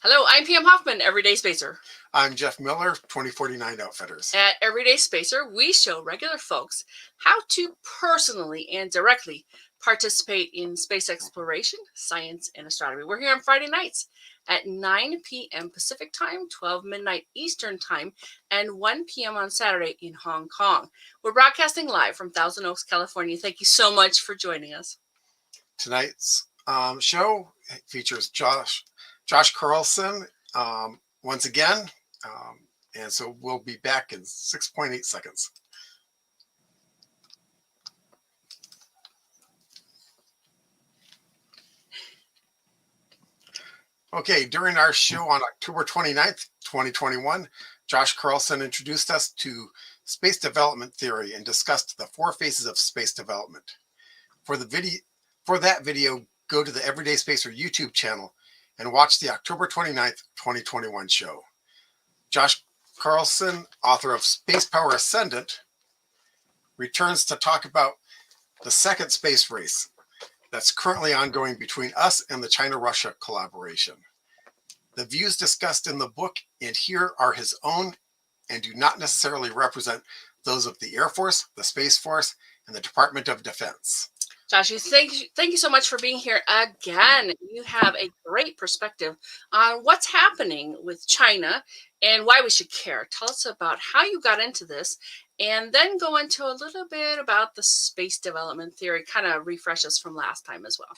Hello, I'm Pam Hoffman, Everyday Spacer. I'm Jeff Miller, 2049 Outfitters. At Everyday Spacer, we show regular folks how to personally and directly participate in space exploration, science, and astronomy. We're here on Friday nights at 9 p.m. Pacific Time, 12 midnight Eastern Time, and 1 p.m. on Saturday in Hong Kong. We're broadcasting live from Thousand Oaks, California. Thank you so much for joining us. Tonight's show features Josh Carlson once again, and so we'll be back in 6.8 seconds. Okay, during our show on October 29th, 2021, Josh Carlson introduced us to space development theory and discussed the 4 phases of space development. For that video, go to the Everyday Spacer YouTube channel and watch the October 29th, 2021 show. Josh Carlson, author of Space Power Ascendant, returns to talk about the second space race that's currently ongoing between us and the China-Russia collaboration. The views discussed in the book and here are his own and do not necessarily represent those of the Air Force, the Space Force, and the Department of Defense. Josh, thank you so much for being here again. You have a great perspective on what's happening with China and why we should care. Tell us about how you got into this, and then go into a little bit about the space development theory, kind of refresh us from last time as well.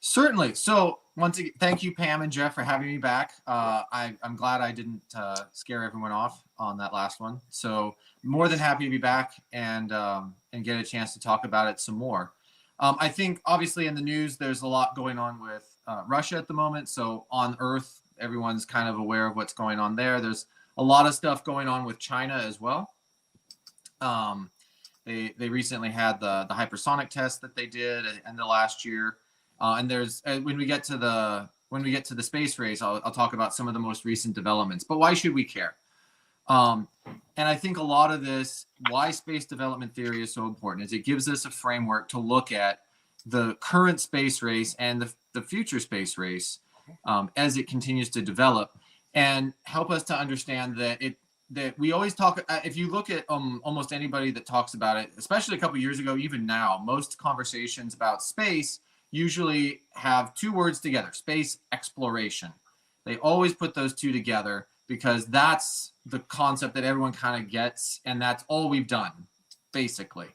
Certainly. So once again, thank you, Pam and Jeff, for having me back. I'm glad I didn't scare everyone off on that last one. So more than happy to be back and get a chance to talk about it some more. I think obviously in the news, there's a lot going on with Russia at the moment. So on Earth, everyone's kind of aware of what's going on there. There's a lot of stuff going on with China as well. They recently had the hypersonic test that they did at the end of last year. And there's when we get to the space race, I'll talk about some of the most recent developments. But why should we care? And I think a lot of this, why space development theory is so important, is it gives us a framework to look at the current space race and the future space race as it continues to develop, and help us to understand that we always talk. If you look at almost anybody that talks about it, especially a couple of years ago, even now, most conversations about space usually have 2 words together: space exploration. They always put those 2 together because that's the concept that everyone kind of gets, and that's all we've done, basically.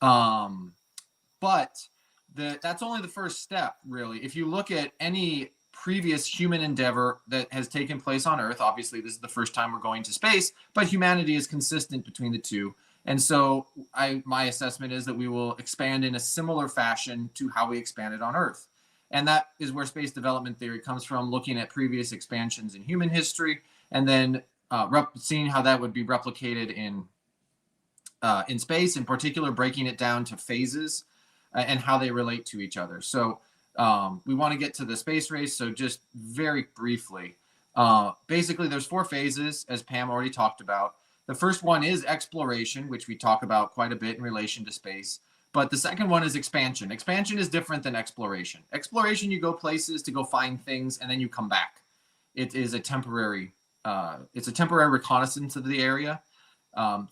But that's only the first step, really. If you look at any previous human endeavor that has taken place on Earth, obviously this is the first time we're going to space, but humanity is consistent between the 2. And so my assessment is that we will expand in a similar fashion to how we expanded on Earth. And that is where space development theory comes from, looking at previous expansions in human history, and then seeing how that would be replicated in space, in particular, breaking it down to phases and how they relate to each other. So we want to get to the space race. So just very briefly, basically there's 4 phases, as Pam already talked about. The first one is exploration, which we talk about quite a bit in relation to space. But the second one is expansion. Expansion is different than exploration. Exploration, you go places to go find things, and then you come back. It is a temporary reconnaissance of the area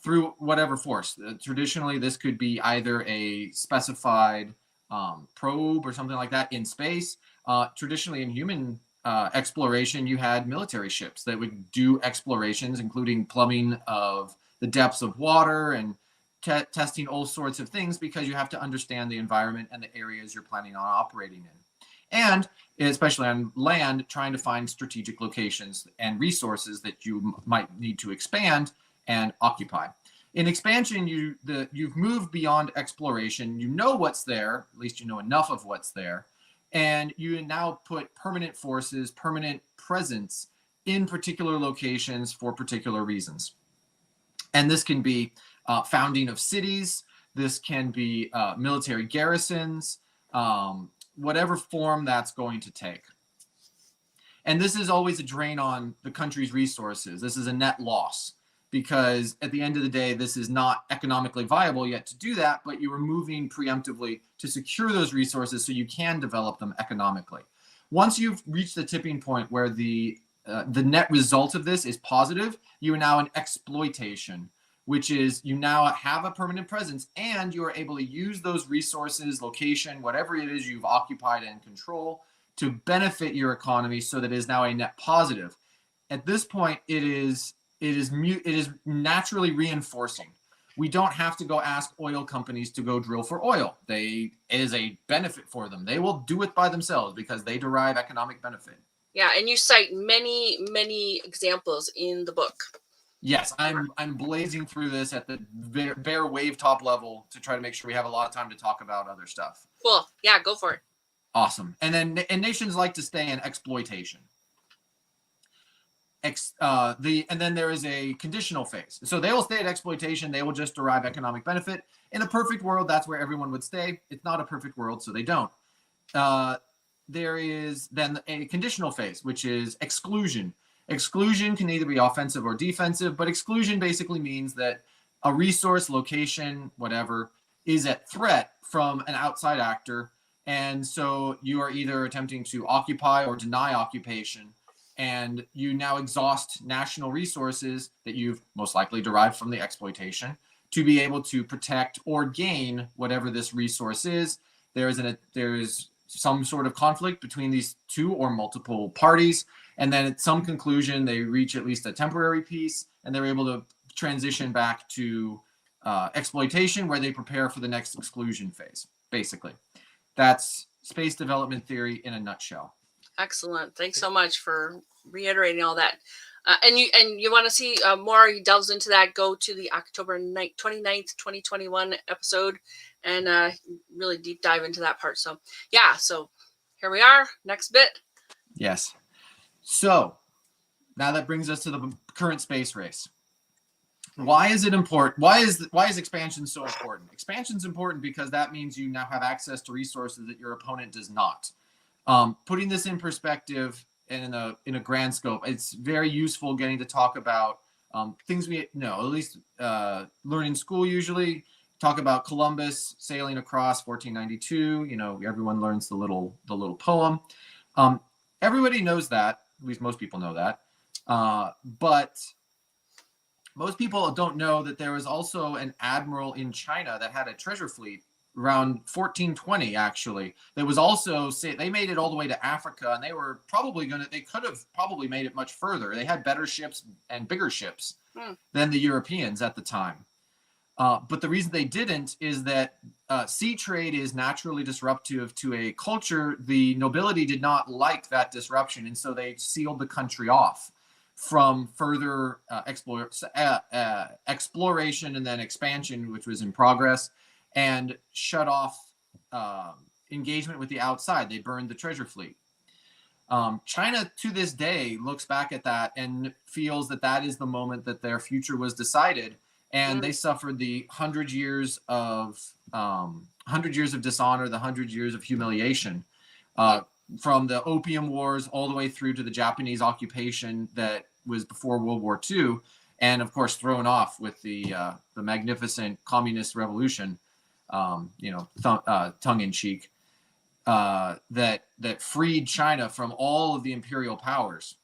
through whatever force. Traditionally, this could be either a specified probe or something like that in space. Traditionally, in human exploration, you had military ships that would do explorations, including plumbing of the depths of water and testing all sorts of things, because you have to understand the environment and the areas you're planning on operating in. And especially on land, trying to find strategic locations and resources that you might need to expand and occupy. In expansion, you've moved beyond exploration. You know what's there, at least you know enough of what's there, and you now put permanent forces, permanent presence in particular locations for particular reasons. And this can be founding of cities, this can be military garrisons, whatever form that's going to take. And this is always a drain on the country's resources. This is a net loss, because at the end of the day, this is not economically viable yet to do that, but you are moving preemptively to secure those resources so you can develop them economically. once you've reached the tipping point where the net result of this is positive, you are now in exploitation, which is you now have a permanent presence and you are able to use those resources, location, whatever it is you've occupied and control to benefit your economy so that it is now a net positive. At this point, it is naturally reinforcing. We don't have to go ask oil companies to go drill for oil. It is a benefit for them. They will do it by themselves because they derive economic benefit. Yeah, and you cite many, many examples in the book. Yes, I'm blazing through this at the bare wave top level to try to make sure we have a lot of time to talk about other stuff. Cool. Yeah, go for it. Awesome. And nations like to stay in exploitation. And then there is a conditional phase. So they will stay at exploitation. They will just derive economic benefit. In a perfect world, that's where everyone would stay. It's not a perfect world, so they don't. There is then a conditional phase, which is exclusion. Exclusion can either be offensive or defensive, but exclusion basically means that a resource, location, whatever, is at threat from an outside actor. And so you are either attempting to occupy or deny occupation, and you now exhaust national resources that you've most likely derived from the exploitation to be able to protect or gain whatever this resource is. There is some sort of conflict between these two or multiple parties. And then at some conclusion, they reach at least a temporary peace, and they're able to transition back to exploitation, where they prepare for the next exclusion phase, basically. That's space development theory in a nutshell. Excellent. Thanks so much for reiterating all that. And you want to see more, he delves into that, go to the October 29th, 2021 episode and really deep dive into that part. So yeah, so here we are, next bit. Yes. So now that brings us to the current space race. Why is it important? Why is expansion so important? Expansion is important because that means you now have access to resources that your opponent does not. Putting this in perspective and in a grand scope, it's very useful getting to talk about things we know, at least learn in school usually. Talk about Columbus sailing across 1492. You know, everyone learns the little poem. Everybody knows that. At least most people know that. But most people don't know that there was also an admiral in China that had a treasure fleet around 1420, actually. That was also, they made it all the way to Africa, and they could have probably made it much further. They had better ships and bigger ships than the Europeans at the time. But the reason they didn't is that sea trade is naturally disruptive to a culture. The nobility did not like that disruption, and so they sealed the country off from further exploration and then expansion, which was in progress, and shut off engagement with the outside. They burned the treasure fleet. China, to this day, looks back at that and feels that that is the moment that their future was decided. And they suffered the 100 years of dishonor, the 100 years of humiliation, from the Opium Wars all the way through to the Japanese occupation that was before World War II, and of course thrown off with the magnificent communist revolution, tongue in cheek, that freed China from all of the imperial powers,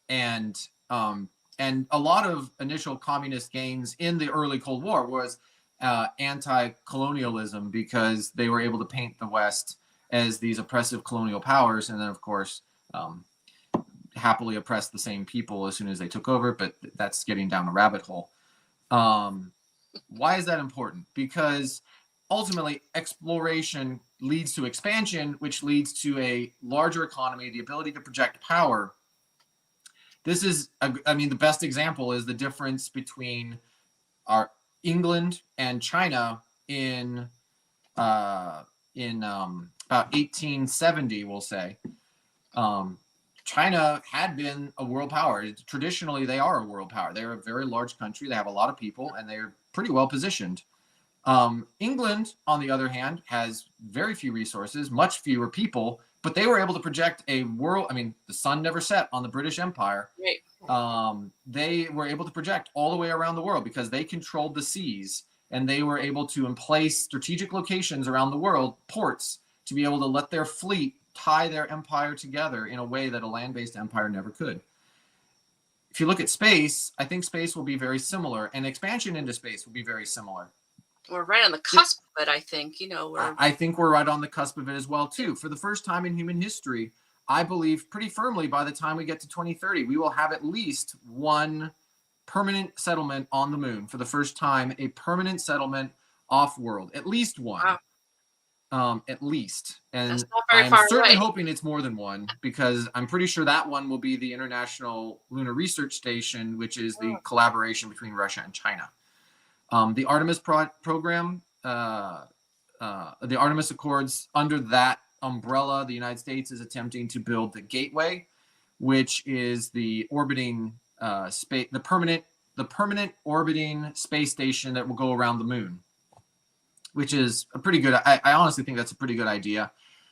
and a lot of initial communist gains in the early Cold War was anti-colonialism, because they were able to paint the West as these oppressive colonial powers, and then of course happily oppressed the same people as soon as they took over. But that's getting down a rabbit hole. Why is that important? Because ultimately exploration leads to expansion, which leads to a larger economy, the ability to project power. This is, the best example is the difference between our England and China in about 1870, we'll say. China had been a world power. Traditionally, they are a world power. They're a very large country. They have a lot of people, and they're pretty well positioned. England, on the other hand, has very few resources, much fewer people, but they were able to project a world. The sun never set on the British Empire. Right. They were able to project all the way around the world because they controlled the seas, and they were able to emplace strategic locations around the world, ports, to be able to let their fleet tie their empire together in a way that a land-based empire never could. If you look at space, I think space will be very similar, and expansion into space will be very similar. We're right on the cusp of it, I think. You know, I think we're right on the cusp of it as well, too. For the first time in human history, I believe pretty firmly by the time we get to 2030, we will have at least one permanent settlement on the moon. For the first time, a permanent settlement off-world. At least one. Wow. At least. And That's not very I'm far certainly away. hoping it's more than one, because I'm pretty sure that one will be the International Lunar Research Station, which is the collaboration between Russia and China. The Artemis Program, the Artemis Accords, under that umbrella, the United States is attempting to build the Gateway, which is the orbiting space, the permanent orbiting space station that will go around the moon, which is a pretty good. I honestly think that's a pretty good idea,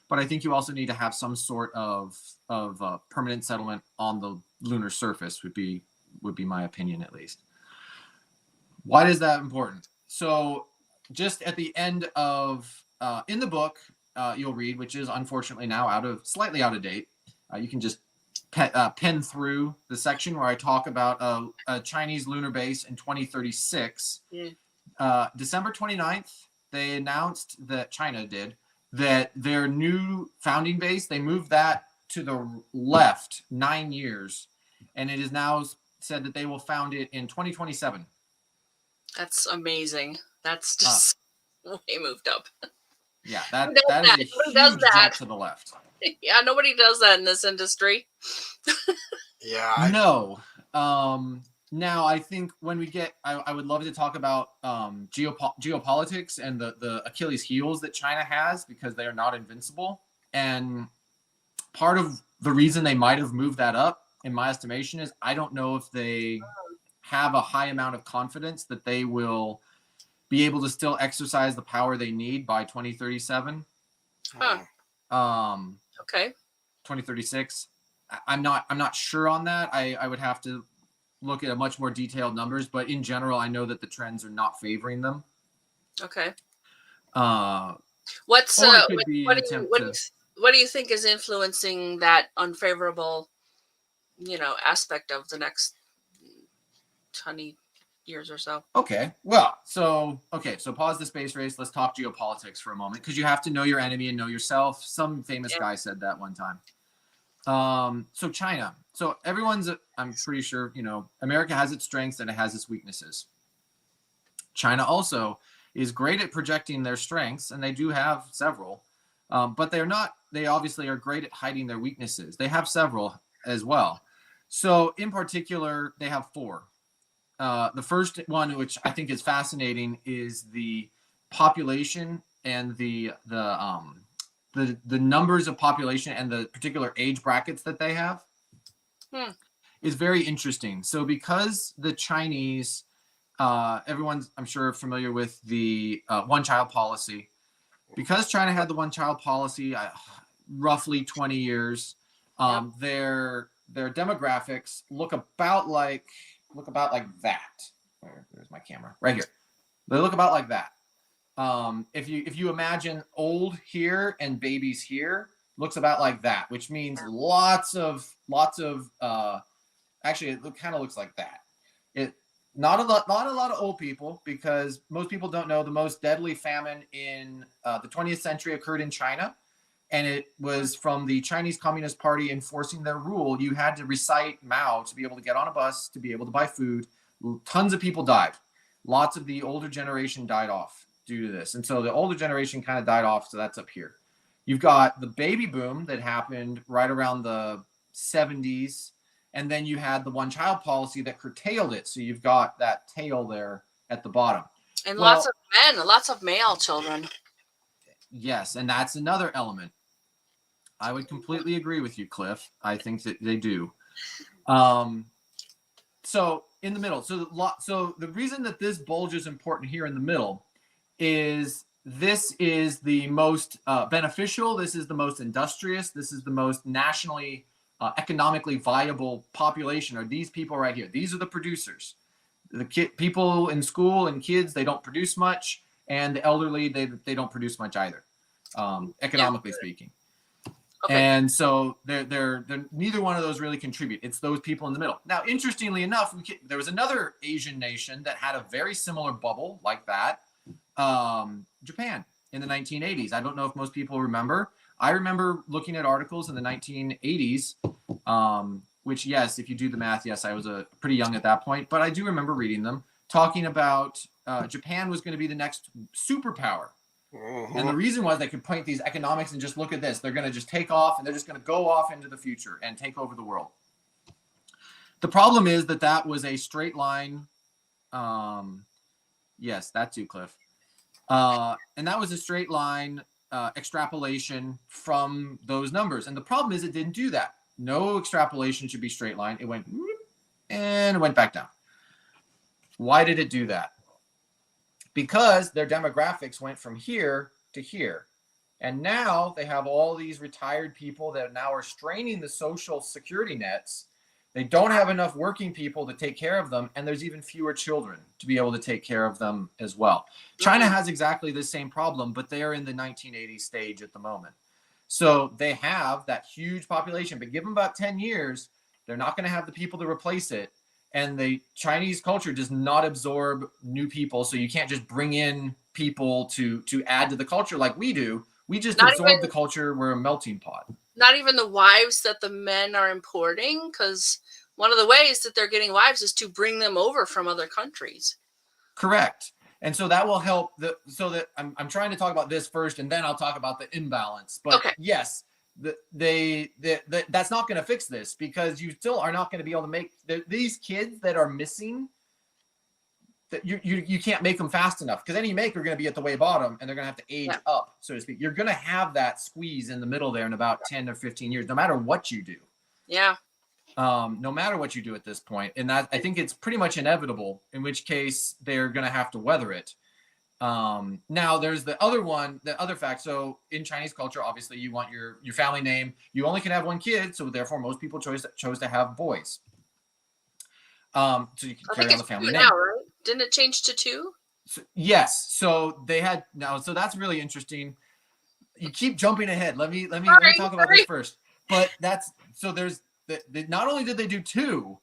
but I think you also need to have some sort of permanent settlement on the lunar surface. Would be my opinion, at least. Why is that important? So, just at the end of in the book, you'll read, which is unfortunately now slightly out of date. You can just pen through the section where I talk about a Chinese lunar base in 2036. Yeah. December 29th, they announced that China did that their new founding base, they moved that to the left 9 years, and it is now said that they will found it in 2027. That's amazing. That's just way moved up. Yeah, that is a huge jump to the left. Yeah, nobody does that in this industry. Yeah. No. Now, I think when we get, I would love to talk about geopolitics and the Achilles heels that China has, because they are not invincible. And part of the reason they might have moved that up, in my estimation, is I don't know if they have a high amount of confidence that they will be able to still exercise the power they need by 2037. Okay. 2036. I'm not sure on that. I would have to look at a much more detailed numbers, but in general, I know that the trends are not favoring them. Okay. What do you think is influencing that unfavorable, aspect of the next 20 years or so? Okay. So pause the space race. Let's talk geopolitics for a moment, because you have to know your enemy and know yourself. Some famous guy said that one time. So China. So I'm pretty sure, America has its strengths and it has its weaknesses. China also is great at projecting their strengths, and they do have several, but they obviously are great at hiding their weaknesses. They have several as well. So in particular, they have four. The first one, which I think is fascinating, is the population and the numbers of population and the particular age brackets that they have is very interesting. So because the Chinese, everyone's, I'm sure, familiar with the one-child policy. Because China had the one-child policy roughly 20 years, their demographics look about like that. There's my camera right here. They look about like that. If you imagine old here and babies here, looks about like that, which means lots of actually it kind of looks like that. Not a lot of old people, because most people don't know the most deadly famine in the 20th century occurred in China, and it was from the Chinese Communist Party enforcing their rule. You had to recite Mao to be able to get on a bus, to be able to buy food. Tons of people died. Lots of the older generation died off due to this. And so the older generation kind of died off, so that's up here. You've got the baby boom that happened right around the 70s, and then you had the one-child policy that curtailed it. So you've got that tail there at the bottom. And lots of men, lots of male children. Yes, and that's another element. I would completely agree with you, Cliff. I think that they do. So in the middle, so the reason that this bulge is important here in the middle is this is the most beneficial. This is the most industrious. This is the most nationally economically viable population. Are these people right here? These are the producers. The people in school and kids, they don't produce much, and the elderly, they don't produce much either, economically speaking. Okay. And so they're neither one of those really contribute. It's those people in the middle. Now, interestingly enough, there was another Asian nation that had a very similar bubble like that. Japan in the 1980s. I don't know if most people remember. I remember looking at articles in the 1980s, which, yes, if you do the math, yes, I was pretty young at that point, but I do remember reading them talking about Japan was going to be the next superpower. And the reason was they could point these economics and just look at this. They're going to just take off and they're just going to go off into the future and take over the world. The problem is that was a straight line. Yes, that too, Cliff. And that was a straight line extrapolation from those numbers. And the problem is it didn't do that. No extrapolation should be straight line. It went and it went back down. Why did it do that? Because their demographics went from here to here. And now they have all these retired people that now are straining the social security nets. They don't have enough working people to take care of them. And there's even fewer children to be able to take care of them as well. China has exactly the same problem, but they're in the 1980s stage at the moment. So they have that huge population, but give them about 10 years, they're not going to have the people to replace it. And the Chinese culture does not absorb new people. So you can't just bring in people to add to the culture like we do. We just absorb the culture. We're a melting pot. Not even the wives that the men are importing, because one of the ways that they're getting wives is to bring them over from other countries. Correct. And so that will help. So that I'm trying to talk about this first, and then I'll talk about the imbalance. But yes, that's not going to fix this, because you still are not going to be able to make these kids that are missing. That you can't make them fast enough, because any you make are going to be at the way bottom, and they're going to have to age up, so to speak. You're going to have that squeeze in the middle there in about 10 or 15 years, no matter what you do. Yeah. No matter what you do at this point. And that, I think it's pretty much inevitable, in which case they're going to have to weather it. Now there's the other fact. So in Chinese culture, obviously you want your family name. You only can have one kid. So therefore most people chose to have boys. So you can carry on the family name. Now, right? Didn't it change to 2? So, yes. So they had now. So that's really interesting. You keep jumping ahead. Let me talk about this first. But there's not only did they do 2,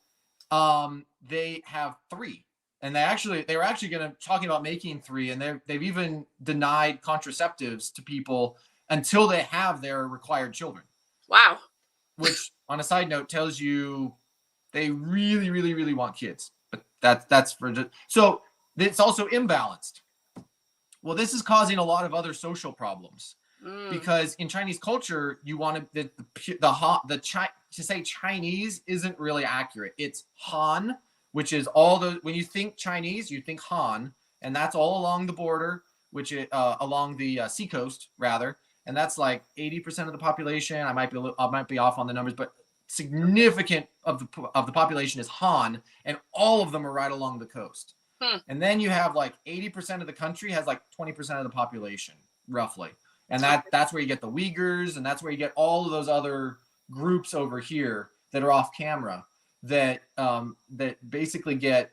they have 3. And they were actually going to talking about making 3, and they've even denied contraceptives to people until they have their required children. Wow. Which, on a side note, tells you they really, really, really want kids. But that's for so it's also imbalanced. Well, this is causing a lot of other social problems, because in Chinese culture, you want to say Chinese isn't really accurate. It's Han, which is when you think Chinese, you think Han, and that's all along the border, which is along the seacoast rather, and that's like 80% of the population. I might be off on the numbers, but significant of the population is Han, and all of them are right along the coast. And then you have like 80% of the country has like 20% of the population roughly, and that's where you get the Uyghurs, and that's where you get all of those other groups over here that are off camera that basically get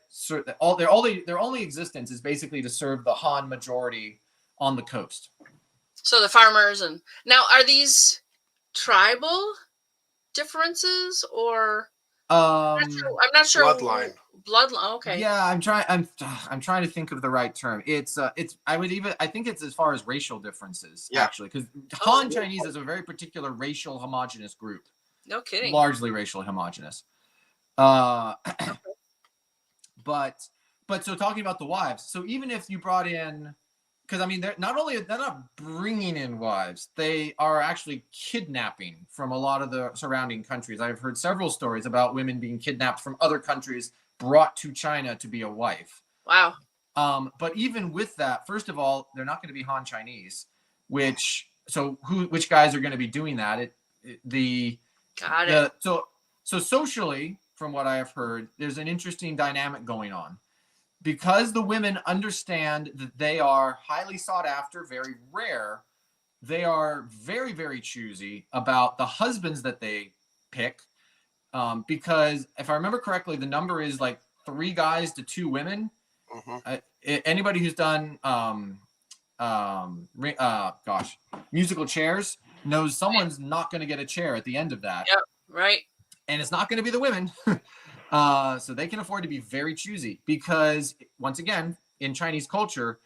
their only existence is basically to serve the Han majority on the coast. So the farmers, and now are these tribal differences, or I'm not sure. Bloodline. Okay. Yeah, I'm trying to think of the right term. I think it's as far as racial differences, actually, because Han Chinese is a very particular racial homogenous group. No kidding. Largely racial homogenous. But so talking about the wives, so even if you brought in, because I mean, they're not bringing in wives, they are actually kidnapping from a lot of the surrounding countries. I've heard several stories about women being kidnapped from other countries, brought to China to be a wife. Wow. But even with that, first of all, they're not going to be Han Chinese, which guys are going to be doing that? Got it. So socially, from what I have heard, there's an interesting dynamic going on, because the women understand that they are highly sought after, very rare. They are very, very choosy about the husbands that they pick, because if I remember correctly, the number is like 3 guys to 2 women. Anybody who's done musical chairs knows someone's not going to get a chair at the end of that. Yep. Right. And it's not going to be the women. So they can afford to be very choosy because, once again, in Chinese culture,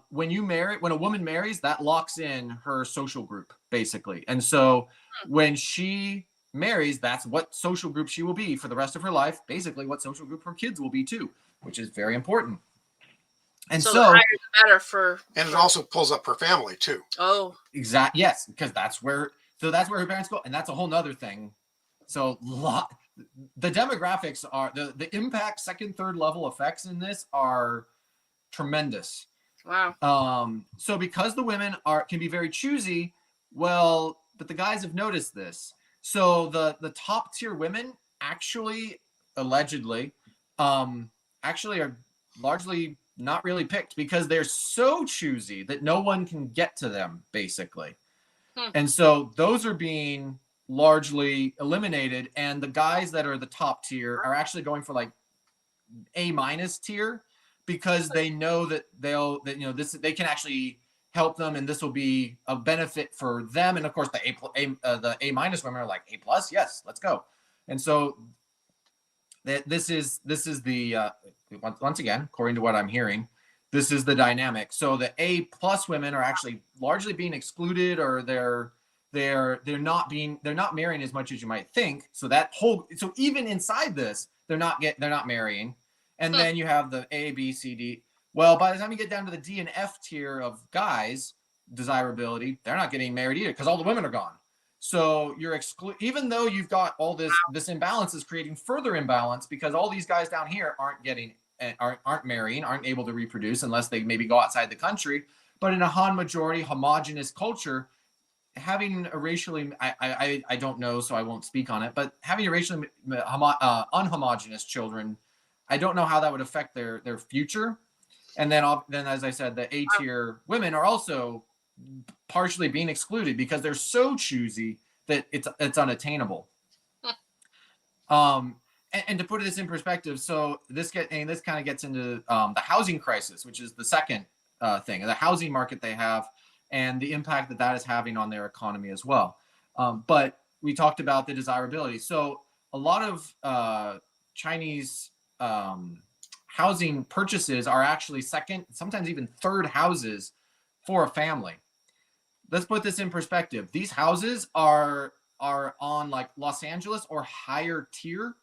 when a woman marries, that locks in her social group, basically. And so when she marries, that's what social group she will be for the rest of her life, basically what social group her kids will be too, which is very important. And so the higher the better for. And it also pulls up her family too. Oh. Exactly. Yes, because that's where her parents go, and that's a whole nother thing. So the demographics are the impact, second, third level effects in this are tremendous. Wow. So because the women can be very choosy, well, but the guys have noticed this. So the top tier women actually, allegedly, actually are largely not really picked because they're so choosy that no one can get to them, basically. And so those are being largely eliminated, and the guys that are the top tier are actually going for like A- tier because they know that they can actually help them, and this will be a benefit for them. And of course, the A- women are like A+, yes, let's go. And so this is the once again, according to what I'm hearing, this is the dynamic. So the A+ women are actually largely being excluded, or they're not marrying as much as you might think. So even inside this, they're not marrying. And then you have the A, B, C, D. Well, by the time you get down to the D and F tier of guys, desirability, they're not getting married either because all the women are gone. So you're even though you've got all this imbalance is creating further imbalance because all these guys down here aren't marrying, aren't able to reproduce unless they maybe go outside the country. But in a Han majority homogenous culture, having a racially, I don't know, so I won't speak on it, but having a racially unhomogenous children, I don't know how that would affect their future. And then as I said, the A tier women are also partially being excluded because they're so choosy that it's unattainable. And to put this in perspective, so this kind of gets into the housing crisis, which is the second thing, the housing market they have, and the impact that is having on their economy as well. But we talked about the desirability. So a lot of Chinese housing purchases are actually second, sometimes even third houses for a family. Let's put this in perspective. These houses are on like Los Angeles or higher tier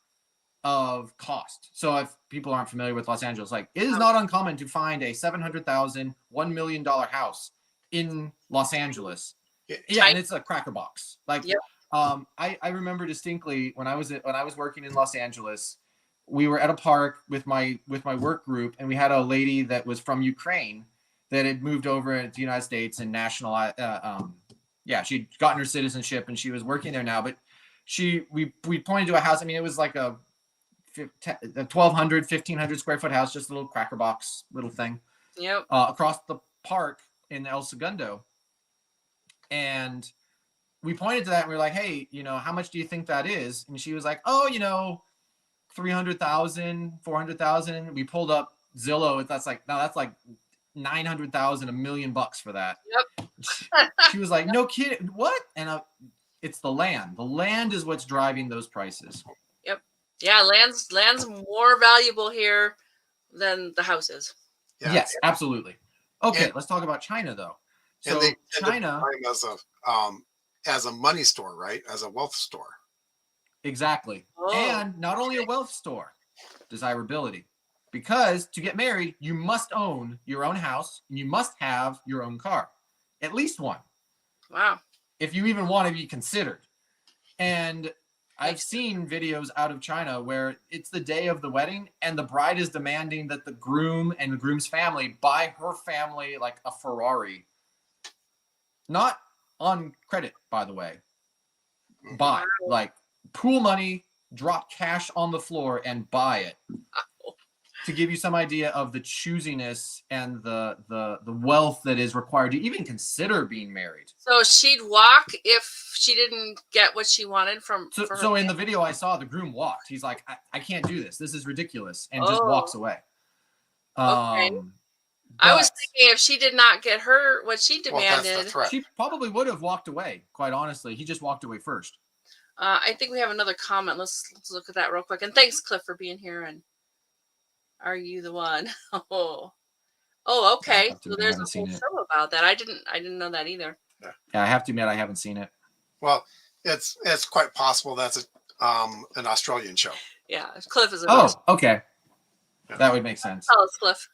of cost. So if people aren't familiar with Los Angeles, like it is not uncommon to find a $700,000, $1 million house in Los Angeles. Yeah, and it's a cracker box. Like, yep. I remember distinctly when I was working in Los Angeles, we were at a park with my work group, and we had a lady that was from Ukraine that had moved over to the United States and she'd gotten her citizenship and she was working there now. But we pointed to a house. I mean, it was like a 1,200, 1,500 square foot house, just a little cracker box little thing. Yep. Across the park in El Segundo. And we pointed to that and we were like, hey, how much do you think that is? And she was like, oh, 300,000, 400,000. We pulled up Zillow. That's like 900,000, $1 million for that. Yep. She was like, no kidding. What? And it's the land. The land is what's driving those prices. Yep. Yeah. Land's more valuable here than the houses. Yeah. Yes, absolutely. Okay. Let's talk about China though. So China as a money store, right? As a wealth store. Exactly. Oh, and not only a wealth store, desirability. Because to get married, you must own your own house and you must have your own car. At least one. Wow. If you even want to be considered. And I've seen videos out of China where it's the day of the wedding and the bride is demanding that the groom and the groom's family buy her family like a Ferrari. Not on credit, by the way. Buy. Like pool money, drop cash on the floor and buy it. To give you some idea of the choosiness and the wealth that is required to even consider being married. So she'd walk if she didn't get what she wanted from. So in the video I saw, the groom walked. He's like, I can't do this. This is ridiculous, and just walks away. Okay. I was But thinking if she did not get her what she Well, that's the demanded, threat. she probably would have walked away, quite honestly. He just walked away first. I think we have another comment. Let's look at that real quick. And thanks, Cliff, for being here. And are you the one? Oh, okay. have to So admit, I there's a haven't whole seen it. show about that. I didn't know that either. Yeah, I have to admit I haven't seen it. Well, it's quite possible that's an Australian show. Yeah, Cliff is a Oh, okay. Yeah. That would make sense. Tell us, Cliff.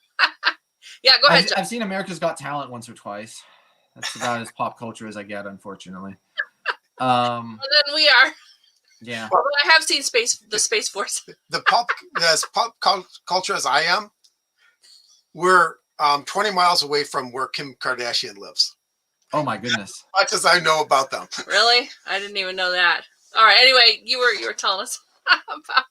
Yeah, go ahead. I've seen America's Got Talent once or twice. That's about as pop culture as I get, unfortunately. And then we are. Yeah. Although I have seen the Space Force. The as pop culture as I am, we're 20 miles away from where Kim Kardashian lives. Oh my goodness. Much as I know about them. Really? I didn't even know that. All right. Anyway, you were telling us about.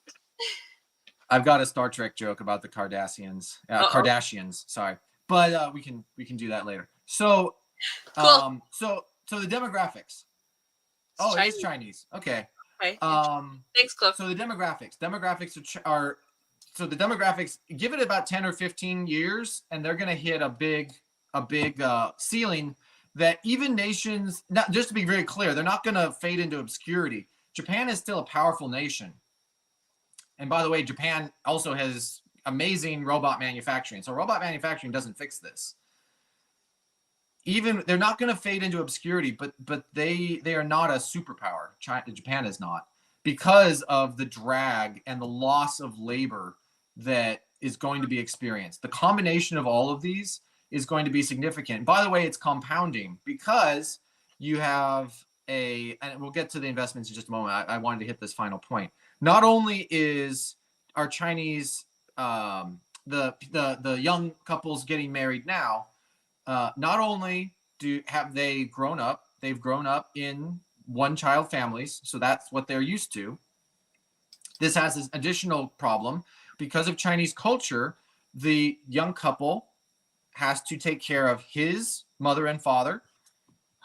I've got a Star Trek joke about the Kardashians. Kardashians, sorry. But we can do that later. So Cool. So the demographics. Oh, it is Chinese. Okay. Okay. Thanks, Cliff. So the demographics are so the demographics, give it about 10 or 15 years and they're going to hit a big ceiling that even nations, not just to be very clear, they're not going to fade into obscurity. Japan is still a powerful nation. And by the way, Japan also has amazing robot manufacturing. So robot manufacturing doesn't fix this. Even they're not going to fade into obscurity, but they are not a superpower. Japan is not, because of the drag and the loss of labor that is going to be experienced. The combination of all of these is going to be significant. By the way, it's compounding because you have and we'll get to the investments in just a moment. I wanted to hit this final point. Not only is our Chinese the young couples getting married now, not only have they grown up, they've grown up in one-child families, so that's what they're used to. This has this additional problem because of Chinese culture. The young couple has to take care of his mother and father,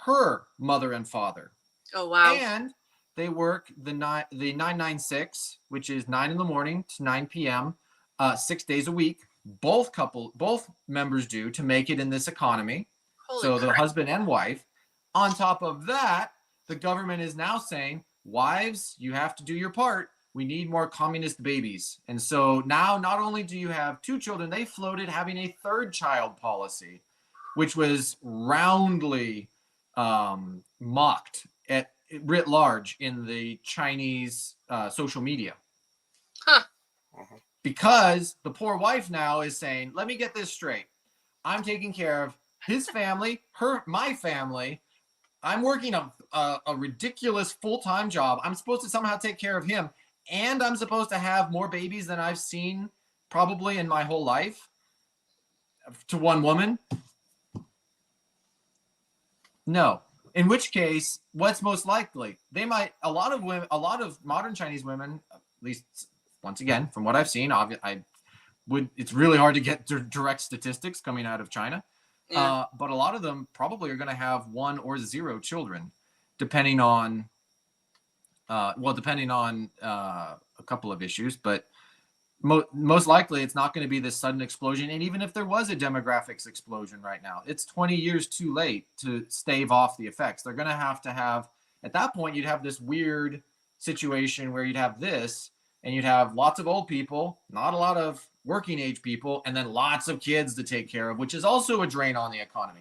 her mother and father. Oh wow! And they work the 996, which is 9 in the morning to 9 p.m. 6 days a week. Both members do, to make it in this economy. Holy the husband and wife. On top of that, the government is now saying, wives, you have to do your part. We need more communist babies. And so now not only do you have 2 children, they floated having a 3rd child policy, which was roundly mocked at writ large in the Chinese social media. Huh. Because the poor wife now is saying, let me get this straight. I'm taking care of his family, my family. I'm working a ridiculous full-time job. I'm supposed to somehow take care of him. And I'm supposed to have more babies than I've seen probably in my whole life to one woman. No. In which case, what's most likely? A lot of modern Chinese women, at least once again, from what I've seen, it's really hard to get direct statistics coming out of China. Yeah. But a lot of them probably are going to have 1 or 0 children, depending on a couple of issues. But most likely, it's not going to be this sudden explosion. And even if there was a demographics explosion right now, it's 20 years too late to stave off the effects. They're going to have, at that point, you'd have this weird situation where you'd have this, and you'd have lots of old people, not a lot of working age people, and then lots of kids to take care of, which is also a drain on the economy.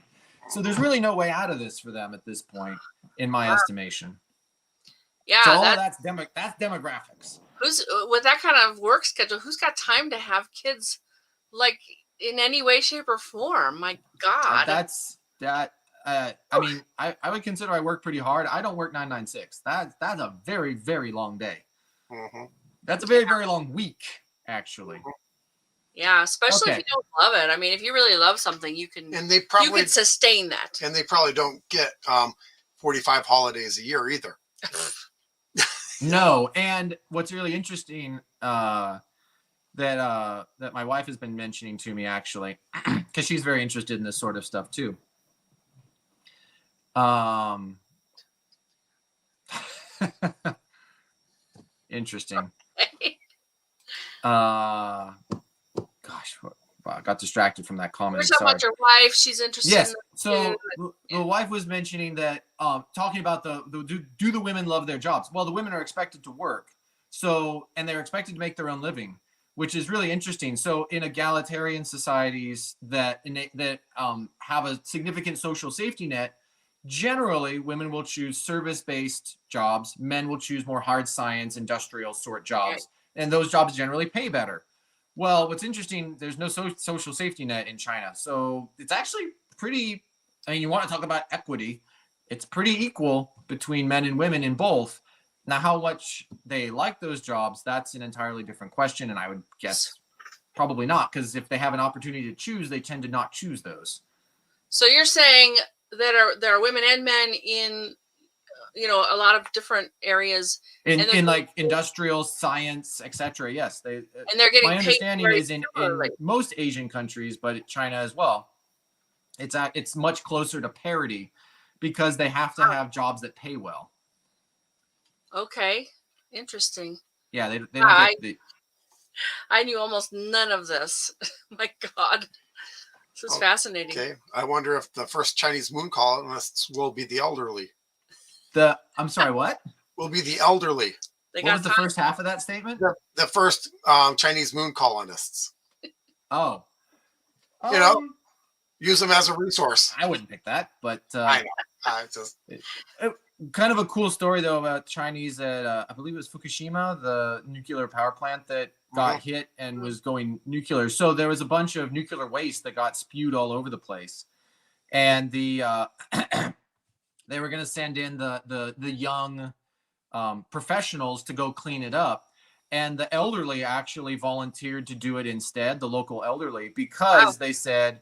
So there's really no way out of this for them at this point, in my estimation. Yeah, so that's demographics. Who's with that kind of work schedule? Who's got time to have kids, like in any way, shape, or form? My God, I mean, I would consider I work pretty hard. I don't work 996. That's a very, very long day. Mm-hmm. That's a very, very long week, actually. Yeah, especially if you don't love it. I mean, if you really love something, you can sustain that. And they probably don't get 45 holidays a year either. No, and what's really interesting that my wife has been mentioning to me, actually, because she's very interested in this sort of stuff too. Interesting. Gosh, got distracted from that We're comment. talking Sorry. about your wife. She's interested Yes. in So too. the wife was mentioning that, talking about do the women love their jobs? Well, the women are expected to work, and they're expected to make their own living, which is really interesting. So in egalitarian societies that have a significant social safety net, generally women will choose service-based jobs. Men will choose more hard science, industrial sort jobs, and those jobs generally pay better. Well, what's interesting, there's no social safety net in China. So it's actually pretty, I mean, you want to talk about equity, it's pretty equal between men and women in both. Now, how much they like those jobs, that's an entirely different question. And I would guess probably not, because if they have an opportunity to choose, they tend to not choose those. So you're saying that there are women and men in, a lot of different areas. In like industrial science, etc. Yes, and they're getting my paid understanding is in most Asian countries, but China as well. It's much closer to parity because they have to have jobs that pay well. Okay, interesting. Yeah, they don't get the. I knew almost none of this. My God, this is fascinating. Okay, I wonder if the first Chinese moon colonists will be the elderly. I'm sorry, what? Will be the elderly. What was the first half of that statement? The first Chinese moon colonists. Oh. Use them as a resource. I wouldn't pick that, but I know. Kind of a cool story though about Chinese at I believe it was Fukushima, the nuclear power plant that got hit and was going nuclear. So there was a bunch of nuclear waste that got spewed all over the place, and they were going to send in the young professionals to go clean it up. And the elderly actually volunteered to do it instead, the local elderly, because they said,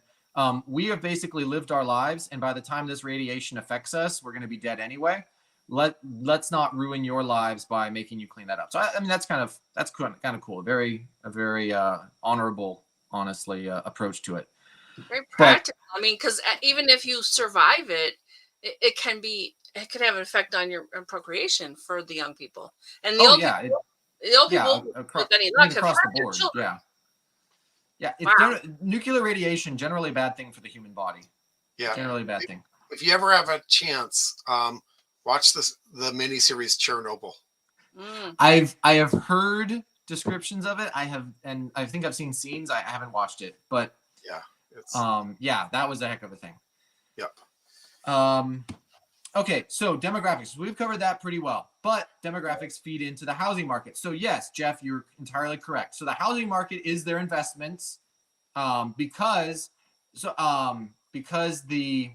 we have basically lived our lives, and by the time this radiation affects us, we're going to be dead anyway. Let's not ruin your lives by making you clean that up. So I mean, that's kind of cool. A very honorable, honestly, approach to it. Very practical. I mean, because even if you survive it could have an effect on your procreation for the young people. And the old people with any luck have across had the board. children. Yeah. Nuclear radiation, generally a bad thing for the human body. Yeah, generally a bad thing. If you ever have a chance, watch the miniseries Chernobyl. I have heard descriptions of it. I think I've seen scenes. I haven't watched it, but that was a heck of a thing. Yep. Okay, so demographics. We've covered that pretty well, but demographics feed into the housing market. So yes, Jeff, you're entirely correct. So the housing market is their investments, because the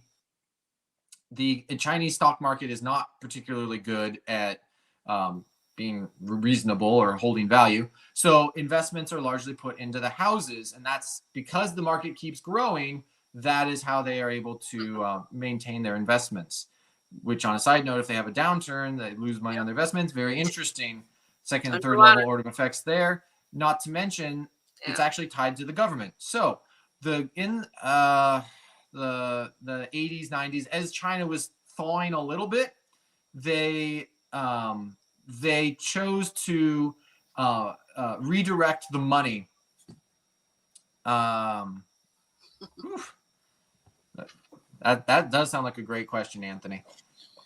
Chinese stock market is not particularly good at being reasonable or holding value. So investments are largely put into the houses, and that's because the market keeps growing. That is how they are able to maintain their investments. Which, on a side note, if they have a downturn, they lose money on their investments. Very interesting. Second and third level order of effects there. Not to mention, it's actually tied to the government. So in the 80s, 90s, as China was thawing a little bit, they chose to redirect the money. That does sound like a great question, Anthony.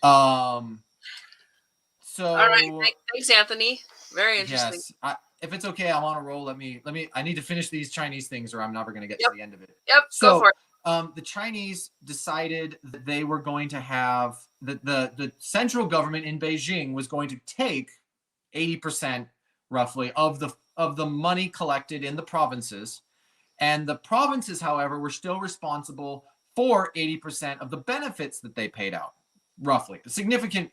So all right, thanks, Anthony. Very interesting. Yes, if it's okay, I'm on a roll. Let me. I need to finish these Chinese things, or I'm never going to get to the end of it. Yep. So, go for it. The Chinese decided that they were going to have the central government in Beijing was going to take 80% roughly of the money collected in the provinces, and the provinces, however, were still responsible for 80% of the benefits that they paid out, roughly. A significant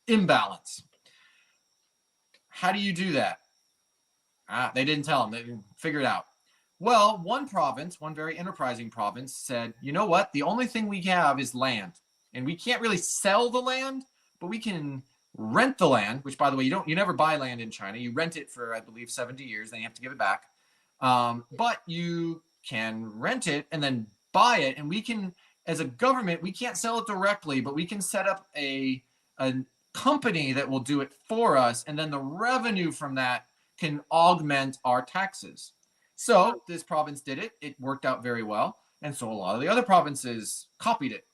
imbalance. How do you do that? They didn't tell them. They didn't figure it out. Well, one very enterprising province said, you know what? The only thing we have is land. And we can't really sell the land, but we can rent the land, which, by the way, you never buy land in China. You rent it for, I believe, 70 years. Then you have to give it back. But you can rent it and then buy it, and we can, as a government, we can't sell it directly, but we can set up a company that will do it for us, and then the revenue from that can augment our taxes. So this province did it. It worked out very well. And so a lot of the other provinces copied it.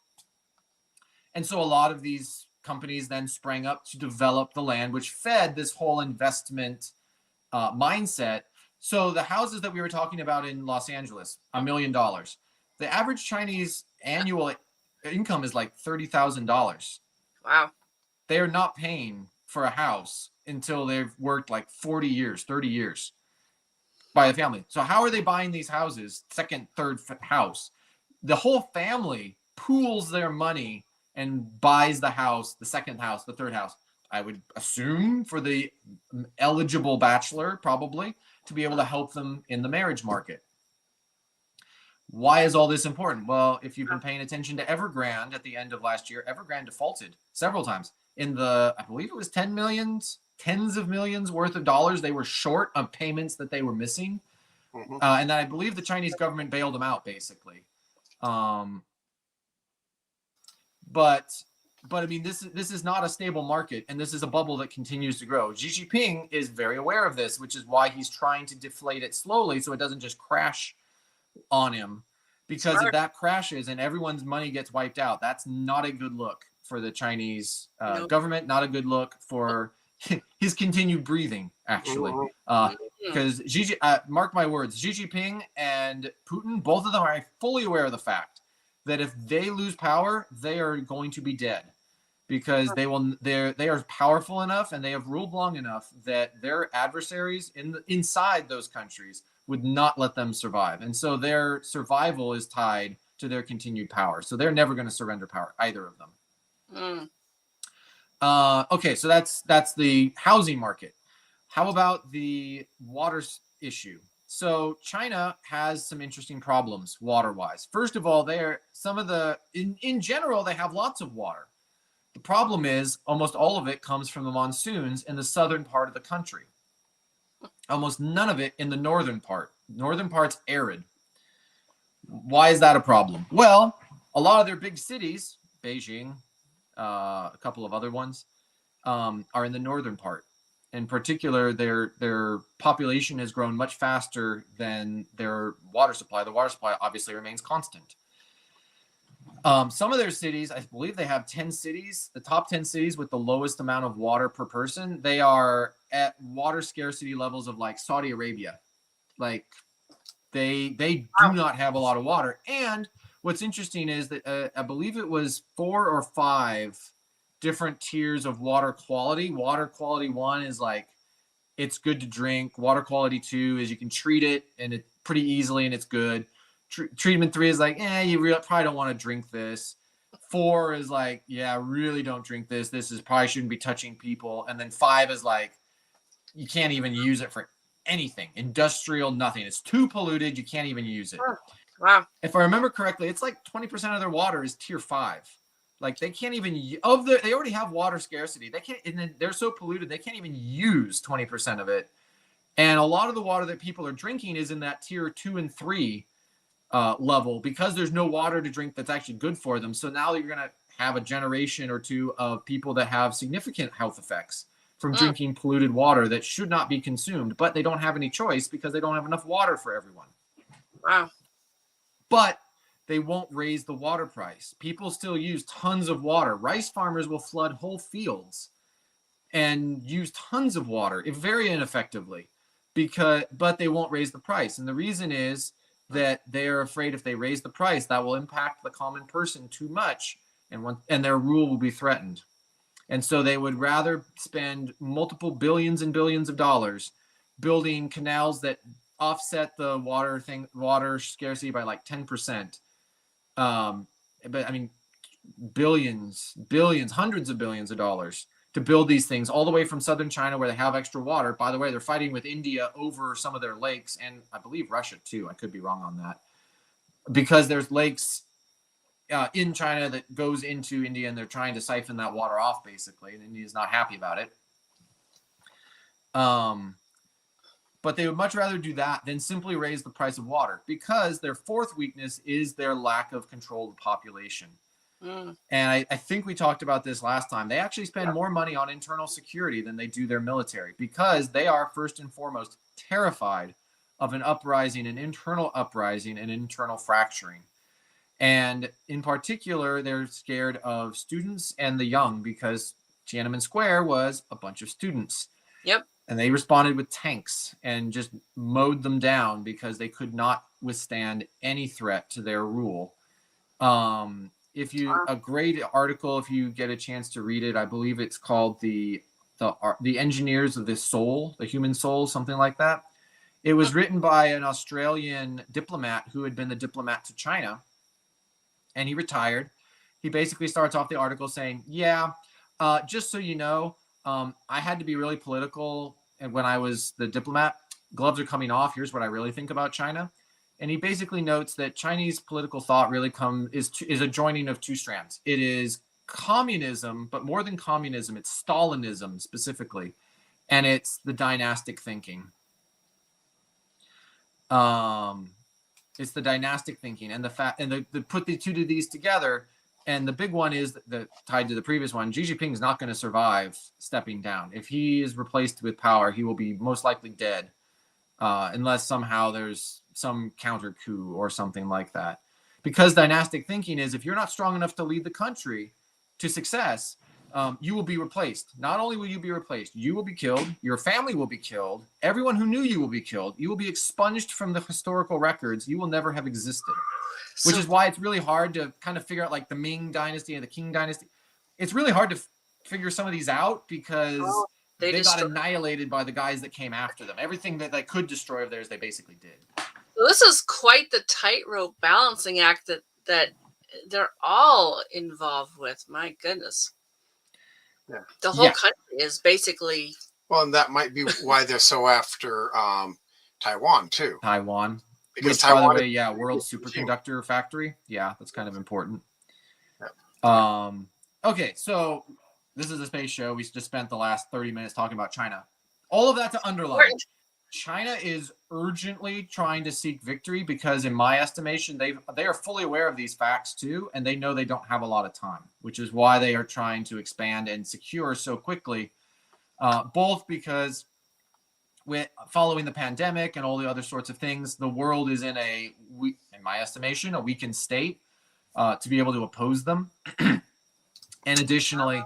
And so a lot of these companies then sprang up to develop the land, which fed this whole investment mindset. So the houses that we were talking about in Los Angeles, $1 million. The average Chinese annual income is like $30,000. Wow. They are not paying for a house until they've worked like 40 years, 30 years by the family. So how are they buying these houses? Second, third house. The whole family pools their money and buys the house, the second house, the third house. I would assume for the eligible bachelor, probably, to be able to help them in the marriage market. Why is all this important? Well, if you've been paying attention to Evergrande at the end of last year, Evergrande defaulted several times in the, I believe it was tens of millions worth of dollars. They were short on payments that they were missing. And then I believe the Chinese government bailed them out, basically. But I mean, this is not a stable market, and this is a bubble that continues to grow. Xi Jinping is very aware of this, which is why he's trying to deflate it slowly so it doesn't just crash on him. Because if that crashes and everyone's money gets wiped out, that's not a good look for the Chinese government, not a good look for his continued breathing, actually. Because mark my words, Xi Jinping and Putin, both of them are fully aware of the fact that if they lose power, they are going to be dead. Because they are powerful enough and they have ruled long enough that their adversaries inside those countries would not let them survive. And so their survival is tied to their continued power. So they're never going to surrender power, either of them. Okay, so that's the housing market. How about the water issue? So China has some interesting problems water-wise. First of all, in general, they have lots of water. The problem is almost all of it comes from the monsoons in the southern part of the country. Almost none of it in the northern part. Northern part's arid. Why is that a problem? Well, a lot of their big cities, Beijing, a couple of other ones, are in the northern part. In particular, their population has grown much faster than their water supply. The water supply obviously remains constant. Some of their cities, I believe they have 10 cities, the top 10 cities with the lowest amount of water per person. They are at water scarcity levels of like Saudi Arabia. Like they do not have a lot of water. And what's interesting is that I believe it was 4 or 5 different tiers of water quality. Water quality 1 is like, it's good to drink. Water quality 2 is you can treat it and it pretty easily and it's good. Treatment 3 is like, you probably don't want to drink this. 4 is like, really don't drink this. This is probably shouldn't be touching people. And then 5 is like, you can't even use it for anything. Industrial, nothing. It's too polluted. You can't even use it. Wow. If I remember correctly, it's like 20% of their water is tier 5. Like they can't even they already have water scarcity. They can't, and then they're so polluted they can't even use 20% of it. And a lot of the water that people are drinking is in that tier 2 and 3 level because there's no water to drink that's actually good for them. So now you're going to have a generation or two of people that have significant health effects from drinking polluted water that should not be consumed, but they don't have any choice because they don't have enough water for everyone. Wow. But they won't raise the water price. People still use tons of water. Rice farmers will flood whole fields and use tons of water very ineffectively but they won't raise the price. And the reason is that they are afraid if they raise the price, that will impact the common person too much, and their rule will be threatened. And so they would rather spend multiple billions and billions of dollars building canals that offset the water scarcity by like 10%. But I mean, billions, hundreds of billions of dollars to build these things all the way from southern China where they have extra water. By the way, they're fighting with India over some of their lakes, and I believe Russia too. I could be wrong on that. Because there's lakes in China that goes into India, and they're trying to siphon that water off, basically, and India's not happy about it. But they would much rather do that than simply raise the price of water, because their fourth weakness is their lack of control of the population. And I think we talked about this last time. They actually spend more money on internal security than they do their military, because they are first and foremost terrified of an uprising, an internal uprising, an internal fracturing. And in particular, they're scared of students and the young because Tiananmen Square was a bunch of students. Yep. And they responded with tanks and just mowed them down because they could not withstand any threat to their rule. A great article, if you get a chance to read it, I believe it's called the Engineers of the Soul, the Human Soul, something like that. It was written by an Australian diplomat who had been the diplomat to China, and he retired. He basically starts off the article saying, just so you know, I had to be really political, and when I was the diplomat, gloves are coming off. Here's what I really think about China. And he basically notes that Chinese political thought really is a joining of two strands. It is communism, but more than communism, it's Stalinism specifically, and it's the dynastic thinking. It's the dynastic thinking, and the put the two of these together. And the big one is that tied to the previous one. Xi Jinping is not going to survive stepping down. If he is replaced with power, he will be most likely dead, unless somehow there's some counter coup or something like that. Because dynastic thinking is, if you're not strong enough to lead the country to success, you will be replaced. Not only will you be replaced, you will be killed. Your family will be killed. Everyone who knew you will be killed. You will be expunged from the historical records. You will never have existed. Which is why it's really hard to kind of figure out, like, the Ming dynasty and the Qing dynasty. It's really hard to figure some of these out because they got annihilated by the guys that came after them. Everything that they could destroy of theirs, they basically did. So this is quite the tightrope balancing act that they're all involved with. My goodness. Yeah. The whole country is basically... Well, and that might be why they're so after Taiwan, too. Taiwan. Because Which, Taiwan, by the way, world superconductor factory. Yeah, that's kind of important. Yeah. Okay, so this is a space show. We just spent the last 30 minutes talking about China. All of that to underline. China is urgently trying to seek victory because, in my estimation, they are fully aware of these facts too, and they know they don't have a lot of time, which is why they are trying to expand and secure so quickly. Both because following the pandemic and all the other sorts of things, the world is in my estimation, a weakened state to be able to oppose them. And additionally,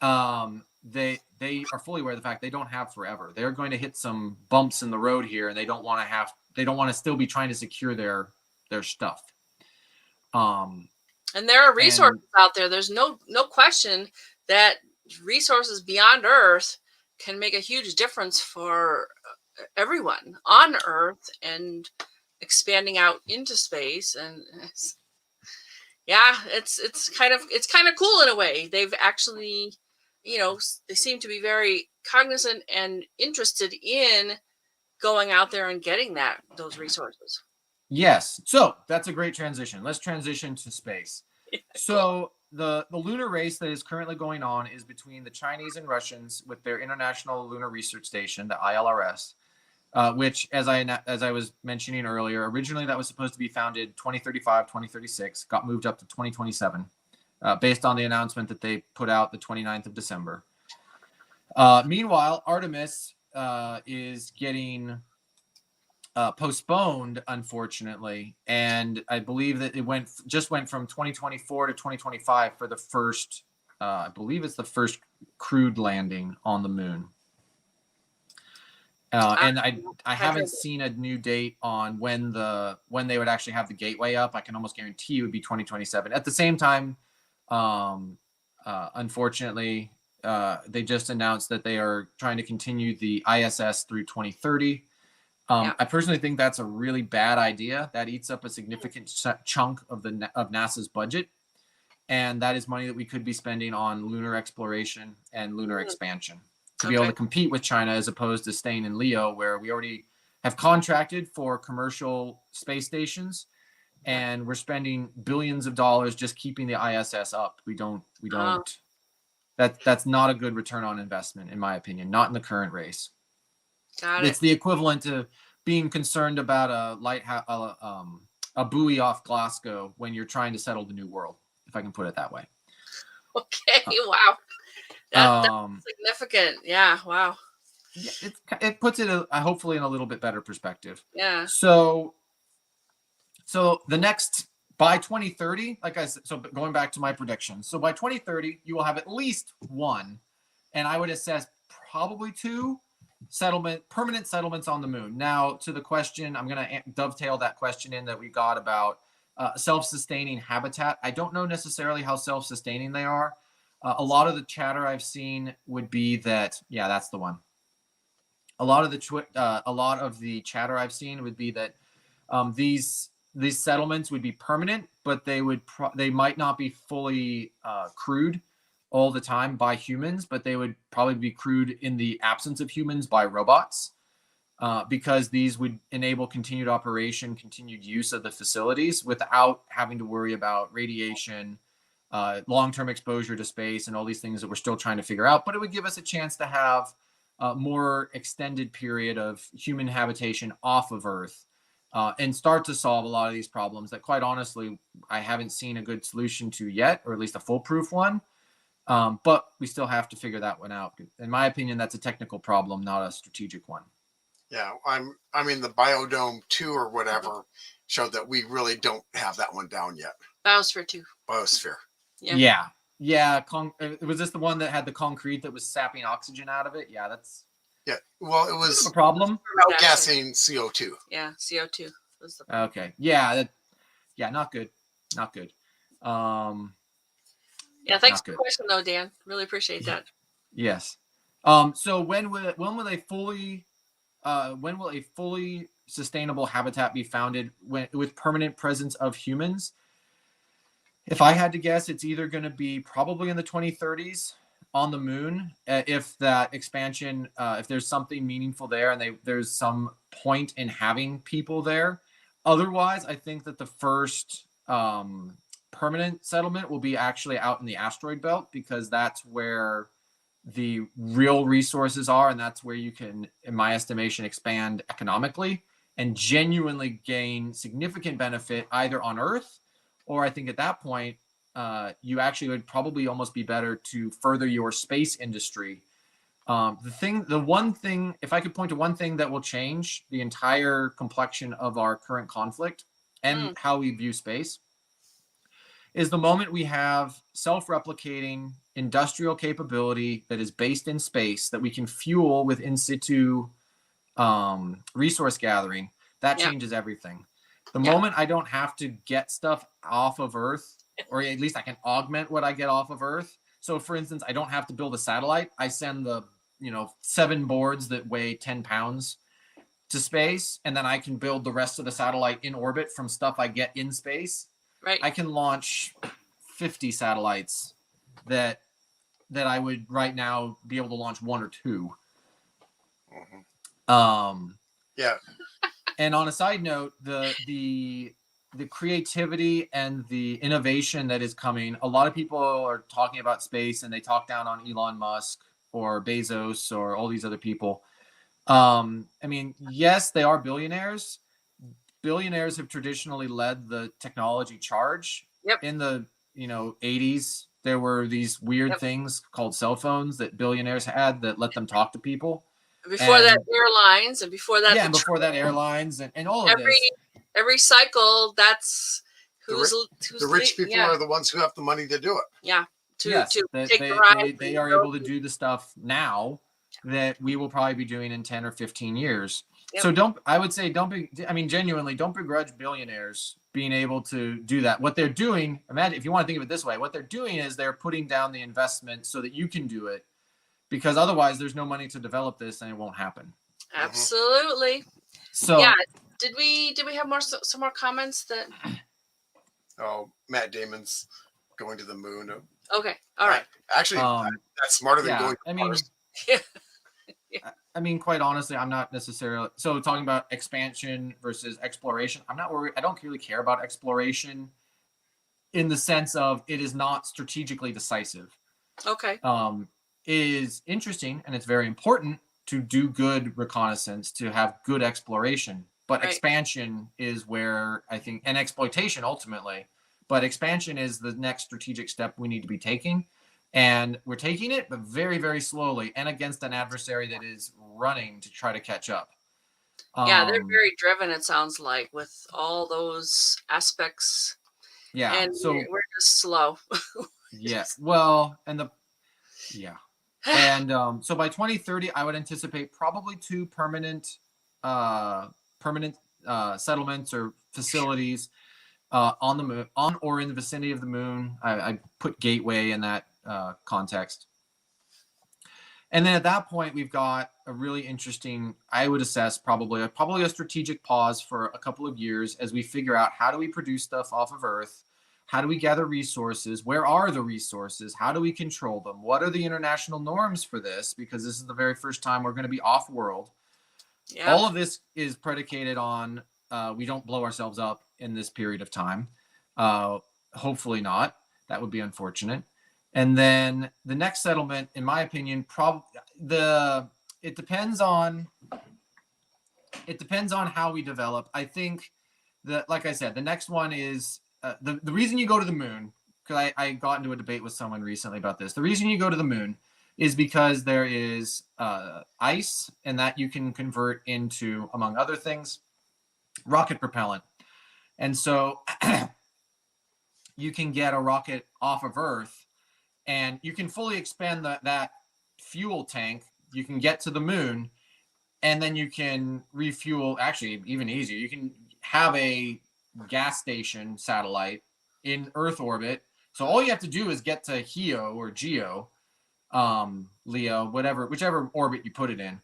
they are fully aware of the fact they don't have forever. They're going to hit some bumps in the road here, and they don't want to still be trying to secure their stuff. And there are resources out there. There's no question that resources beyond Earth can make a huge difference for everyone on Earth and expanding out into space. And it's kind of cool in a way. They've actually, they seem to be very cognizant and interested in going out there and getting those resources. Yes. So that's a great transition. Let's transition to space. So the lunar race that is currently going on is between the Chinese and Russians with their International Lunar Research Station, the ILRS, which, as I was mentioning earlier, originally that was supposed to be founded 2035, 2036, got moved up to 2027, based on the announcement that they put out the 29th of December. Meanwhile, Artemis is getting postponed, unfortunately, and I believe that it just went from 2024 to 2025 for the first, I believe it's the first crewed landing on the moon. And I haven't seen a new date on when they would actually have the gateway up. I can almost guarantee it would be 2027. At the same time, unfortunately, they just announced that they are trying to continue the ISS through 2030. I personally think that's a really bad idea. That eats up a significant chunk of NASA's budget, and that is money that we could be spending on lunar exploration and lunar expansion to be able to compete with China, as opposed to staying in Leo, where we already have contracted for commercial space stations, and we're spending billions of dollars just keeping the ISS up. We don't. That's not a good return on investment, in my opinion. Not in the current race. It's the equivalent to being concerned about a buoy off Glasgow when you're trying to settle the New World, if I can put it that way. Okay, wow. That's significant. Yeah, wow. it puts it hopefully in a little bit better perspective. Yeah. So the next, by 2030, like I said, so going back to my prediction, so by 2030 you will have at least one, and I would assess probably two permanent settlements on the moon. Now, to the question, I'm going to dovetail that question in that we got about self-sustaining habitat. I don't know necessarily how self-sustaining they are. A lot of the chatter I've seen would be that, yeah, that's the one. A lot of the chatter I've seen would be that these settlements would be permanent, but they might not be fully crewed all the time by humans, but they would probably be crewed in the absence of humans by robots, because these would enable continued operation, continued use of the facilities without having to worry about radiation, long-term exposure to space, and all these things that we're still trying to figure out. But it would give us a chance to have a more extended period of human habitation off of Earth, and start to solve a lot of these problems that, quite honestly, I haven't seen a good solution to yet, or at least a foolproof one. But we still have to figure that one out. In my opinion, that's a technical problem, not a strategic one. Yeah, I mean, the Biodome 2 or whatever showed that we really don't have that one down yet. Biosphere 2. Biosphere. Yeah. Was this the one that had the concrete that was sapping oxygen out of it? Yeah, that's... Yeah, well, it was a problem. Outgassing CO2. Yeah, CO2 was the Okay. Yeah, not good. Not good. Yeah, thanks for the question though, Dan. Really appreciate that. Yes. So when will a fully sustainable habitat be founded with permanent presence of humans? If I had to guess, it's either going to be probably in the 2030s on the moon, if that expansion, if there's something meaningful there and there's some point in having people there. Otherwise, I think that the first permanent settlement will be actually out in the asteroid belt, because that's where the real resources are, and that's where you can, in my estimation, expand economically and genuinely gain significant benefit either on Earth, or I think at that point, you actually would probably almost be better to further your space industry. The one thing, if I could point to one thing that will change the entire complexion of our current conflict and how we view space, is the moment we have self-replicating industrial capability that is based in space that we can fuel with in situ resource gathering, that changes everything. The moment I don't have to get stuff off of Earth, or at least I can augment what I get off of Earth. So for instance, I don't have to build a satellite. I send the 7 boards that weigh 10 pounds to space, and then I can build the rest of the satellite in orbit from stuff I get in space. Right. I can launch 50 satellites that I would right now be able to launch 1 or 2. Yeah. And on a side note, the creativity and the innovation that is coming, a lot of people are talking about space and they talk down on Elon Musk or Bezos or all these other people. I mean, yes, they are billionaires. Billionaires have traditionally led the technology charge. Yep. In the 80s, there were these weird things called cell phones that billionaires had that let them talk to people. Before that, airlines, and before that, airlines and all of this. Every cycle, that's who's the rich people are the ones who have the money to do it. Yeah. They are able to do the stuff now that we will probably be doing in 10 or 15 years. Yep. So genuinely, don't begrudge billionaires being able to do that. What they're doing, imagine, if you want to think of it this way, what they're doing is they're putting down the investment so that you can do it, because otherwise there's no money to develop this and it won't happen. Absolutely. So yeah, did we have some more comments that? Oh, Matt Damon's going to the moon. Okay, all right. Actually, that's smarter than going to Mars. I mean, quite honestly, I'm not necessarily talking about expansion versus exploration. I'm not worried. I don't really care about exploration in the sense of it is not strategically decisive. Okay. It is interesting and it's very important to do good reconnaissance, to have good exploration. But expansion is where I think, and exploitation ultimately, but expansion is the next strategic step we need to be taking. And we're taking it, but very, very slowly, and against an adversary that is running to try to catch up. Yeah, they're very driven, it sounds like, with all those aspects. Yeah. And So we're just slow. yeah. Well, and so by 2030, I would anticipate probably 2 permanent settlements or facilities on the moon, on or in the vicinity of the moon. I put Gateway in that context. And then at that point, we've got a really interesting, I would assess probably a strategic pause for a couple of years as we figure out how do we produce stuff off of Earth? How do we gather resources? Where are the resources? How do we control them? What are the international norms for this? Because this is the very first time we're going to be off-world. Yeah. All of this is predicated on we don't blow ourselves up in this period of time. Hopefully not. That would be unfortunate. And then the next settlement, in my opinion, it depends on how we develop. I think that, like I said, the next one is the reason you go to the moon, because I got into a debate with someone recently about this. The reason you go to the moon is because there is ice, and that you can convert into, among other things, rocket propellant. And so you can get a rocket off of Earth, and you can fully expand that fuel tank. You can get to the moon, and then you can refuel. Actually, even easier, you can have a gas station satellite in Earth orbit. So all you have to do is get to Heo or Geo, Leo, whichever orbit you put it in.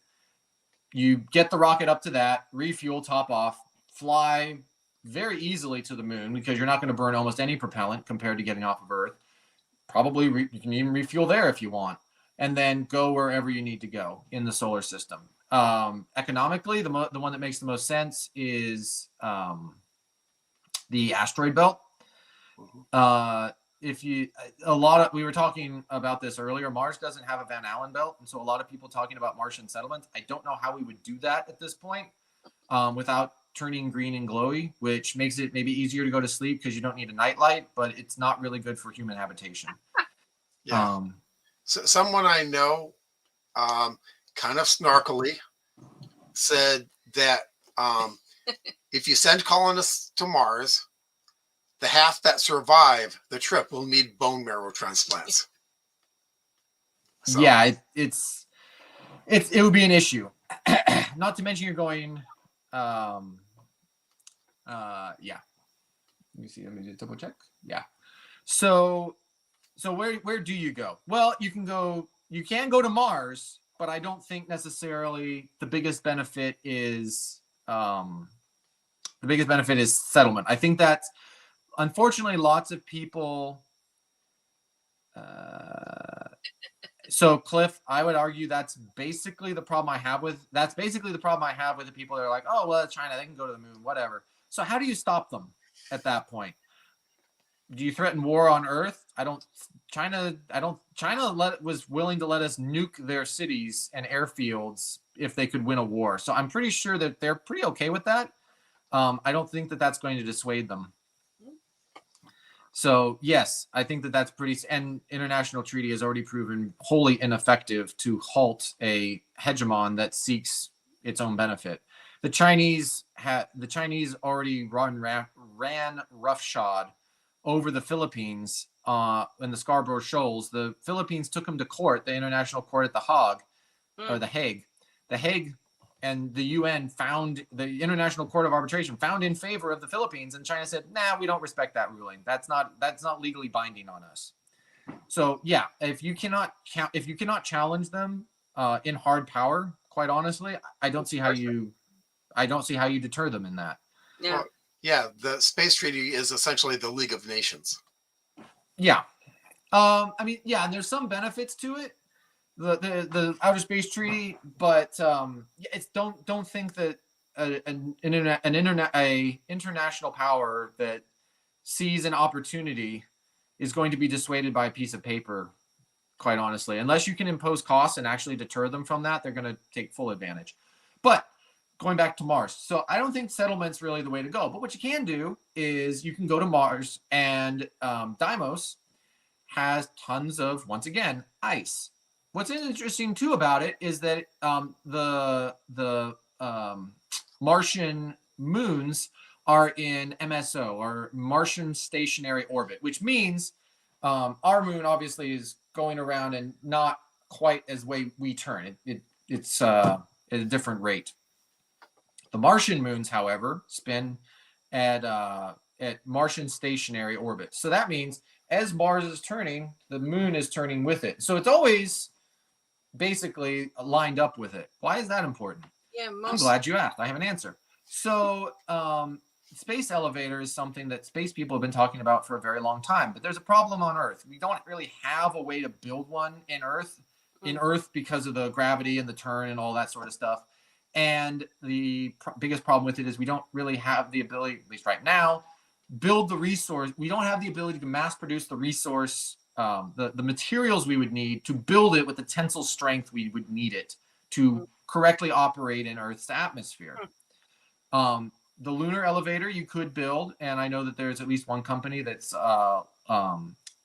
You get the rocket up to that, refuel, top off, fly very easily to the moon, because you're not going to burn almost any propellant compared to getting off of Earth. Probably you can even refuel there if you want, and then go wherever you need to go in the solar system. Economically, the one that makes the most sense is the asteroid belt. We were talking about this earlier. Mars doesn't have a Van Allen belt, and so a lot of people talking about Martian settlements. I don't know how we would do that at this point without turning green and glowy, which makes it maybe easier to go to sleep because you don't need a nightlight, but it's not really good for human habitation. Yeah. So someone I know, kind of snarkily, said that if you send colonists to Mars, the half that survive the trip will need bone marrow transplants. So. Yeah, it would be an issue. Not to mention you're going. Yeah. Let me just double check. Yeah. So where do you go? Well, you can go to Mars, but I don't think necessarily the biggest benefit is settlement. I think that unfortunately lots of people so Cliff, I would argue that's basically the problem I have with the people that are like, oh, well, it's China, they can go to the moon, whatever. So how do you stop them at that point? Do you threaten war on Earth? China was willing to let us nuke their cities and airfields if they could win a war. So I'm pretty sure that they're pretty okay with that. I don't think that that's going to dissuade them. So yes, I think that that's and international treaty has already proven wholly ineffective to halt a hegemon that seeks its own benefit. The Chinese already ran roughshod over the Philippines in the Scarborough Shoals. The Philippines took them to court, the International Court at The Hague, or The Hague. The Hague and the UN the International Court of Arbitration found in favor of the Philippines, and China said, "Nah, we don't respect that ruling. That's not legally binding on us." So yeah, if you cannot challenge them in hard power, quite honestly, I don't see how you deter them in that. Yeah. Well, yeah, the space treaty is essentially the League of Nations. Yeah. I mean, yeah, and there's some benefits to it, the outer space treaty, but it's don't think that an international power that sees an opportunity is going to be dissuaded by a piece of paper. Quite honestly, unless you can impose costs and actually deter them from that, they're going to take full advantage. But going back to Mars, so I don't think settlement's really the way to go. But what you can do is you can go to Mars, and Deimos has tons of, once again, ice. What's interesting too about it is that the Martian moons are in MSO, or Martian stationary orbit, which means our moon obviously is going around and not quite as way we turn. It's at a different rate. The Martian moons, however, spin at Martian stationary orbit. So that means as Mars is turning, the moon is turning with it. So it's always basically lined up with it. Why is that important? Yeah, I'm glad you asked. I have an answer. So space elevator is something that space people have been talking about for a very long time, but there's a problem on Earth. We don't really have a way to build one in Earth because of the gravity and the turn and all that sort of stuff. And the biggest problem with it is we don't really have the ability, at least right now, build the resource. We don't have the ability to mass produce the resource, the materials we would need to build it with the tensile strength we would need it to correctly operate in Earth's atmosphere. The lunar elevator you could build, and I know that there's at least one company that's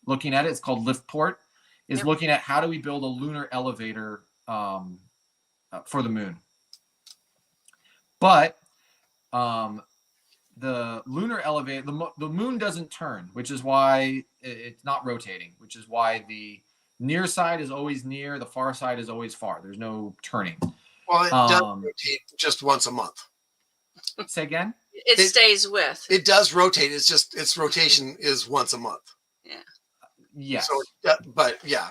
looking at it. It's called Liftport, is looking at how do we build a lunar elevator for the moon. But the lunar elevator, the moon doesn't turn, which is why it's not rotating, which is why the near side is always near, the far side is always far. There's no turning. Well, it does rotate just once a month. Say again? It stays with. It does rotate. It's just its rotation is once a month. Yeah. Yes. So, but yeah,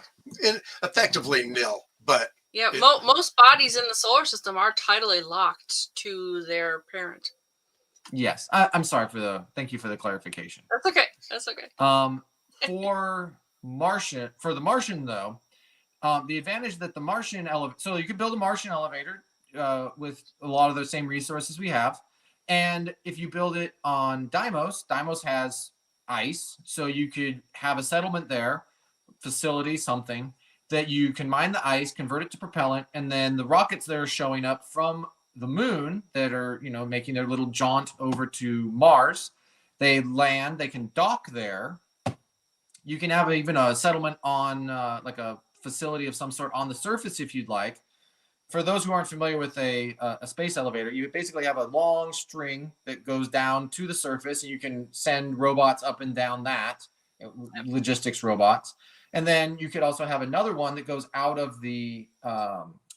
effectively nil. But yeah, most bodies in the solar system are tidally locked to their parent. Yes. Thank you for the clarification. That's okay. That's okay. For the Martian though, the advantage that the Martian elevator, so you could build a Martian elevator with a lot of the same resources we have. And if you build it on Deimos has ice. So you could have a settlement there, facility, something that you can mine the ice, convert it to propellant, and then the rockets that are showing up from the moon that are, making their little jaunt over to Mars, they land, they can dock there. You can have even a settlement on like a facility of some sort on the surface if you'd like. For those who aren't familiar with a space elevator, you basically have a long string that goes down to the surface, and you can send robots up and down that, logistics robots. And then you could also have another one that goes out of the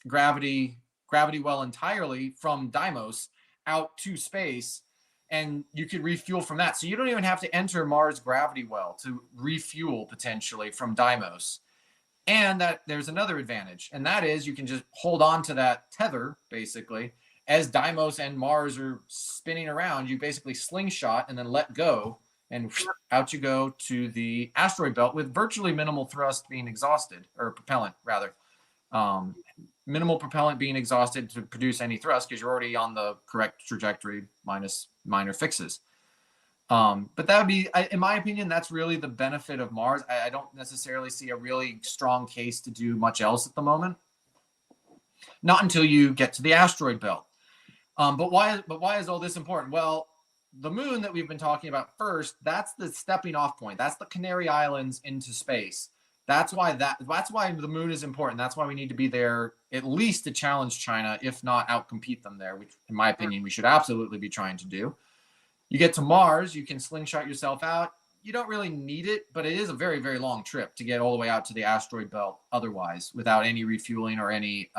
gravity well entirely from Deimos out to space, and you could refuel from that. So you don't even have to enter Mars gravity well to refuel potentially from Deimos. And that there's another advantage, and that is you can just hold on to that tether basically as Deimos and Mars are spinning around. You basically slingshot and then let go, and out you go to the asteroid belt with virtually minimal thrust being exhausted, or propellant rather. Minimal propellant being exhausted to produce any thrust because you're already on the correct trajectory minus minor fixes. But that would be, in my opinion, that's really the benefit of Mars. I don't necessarily see a really strong case to do much else at the moment. Not until you get to the asteroid belt. But why is all this important? Well, the moon that we've been talking about first, that's the stepping off point. That's the Canary Islands into space. That's why the moon is important. That's why we need to be there at least to challenge China, if not outcompete them there, which in my opinion, we should absolutely be trying to do. You get to Mars, you can slingshot yourself out. You don't really need it, but it is a very, very long trip to get all the way out to the asteroid belt otherwise, without any refueling or any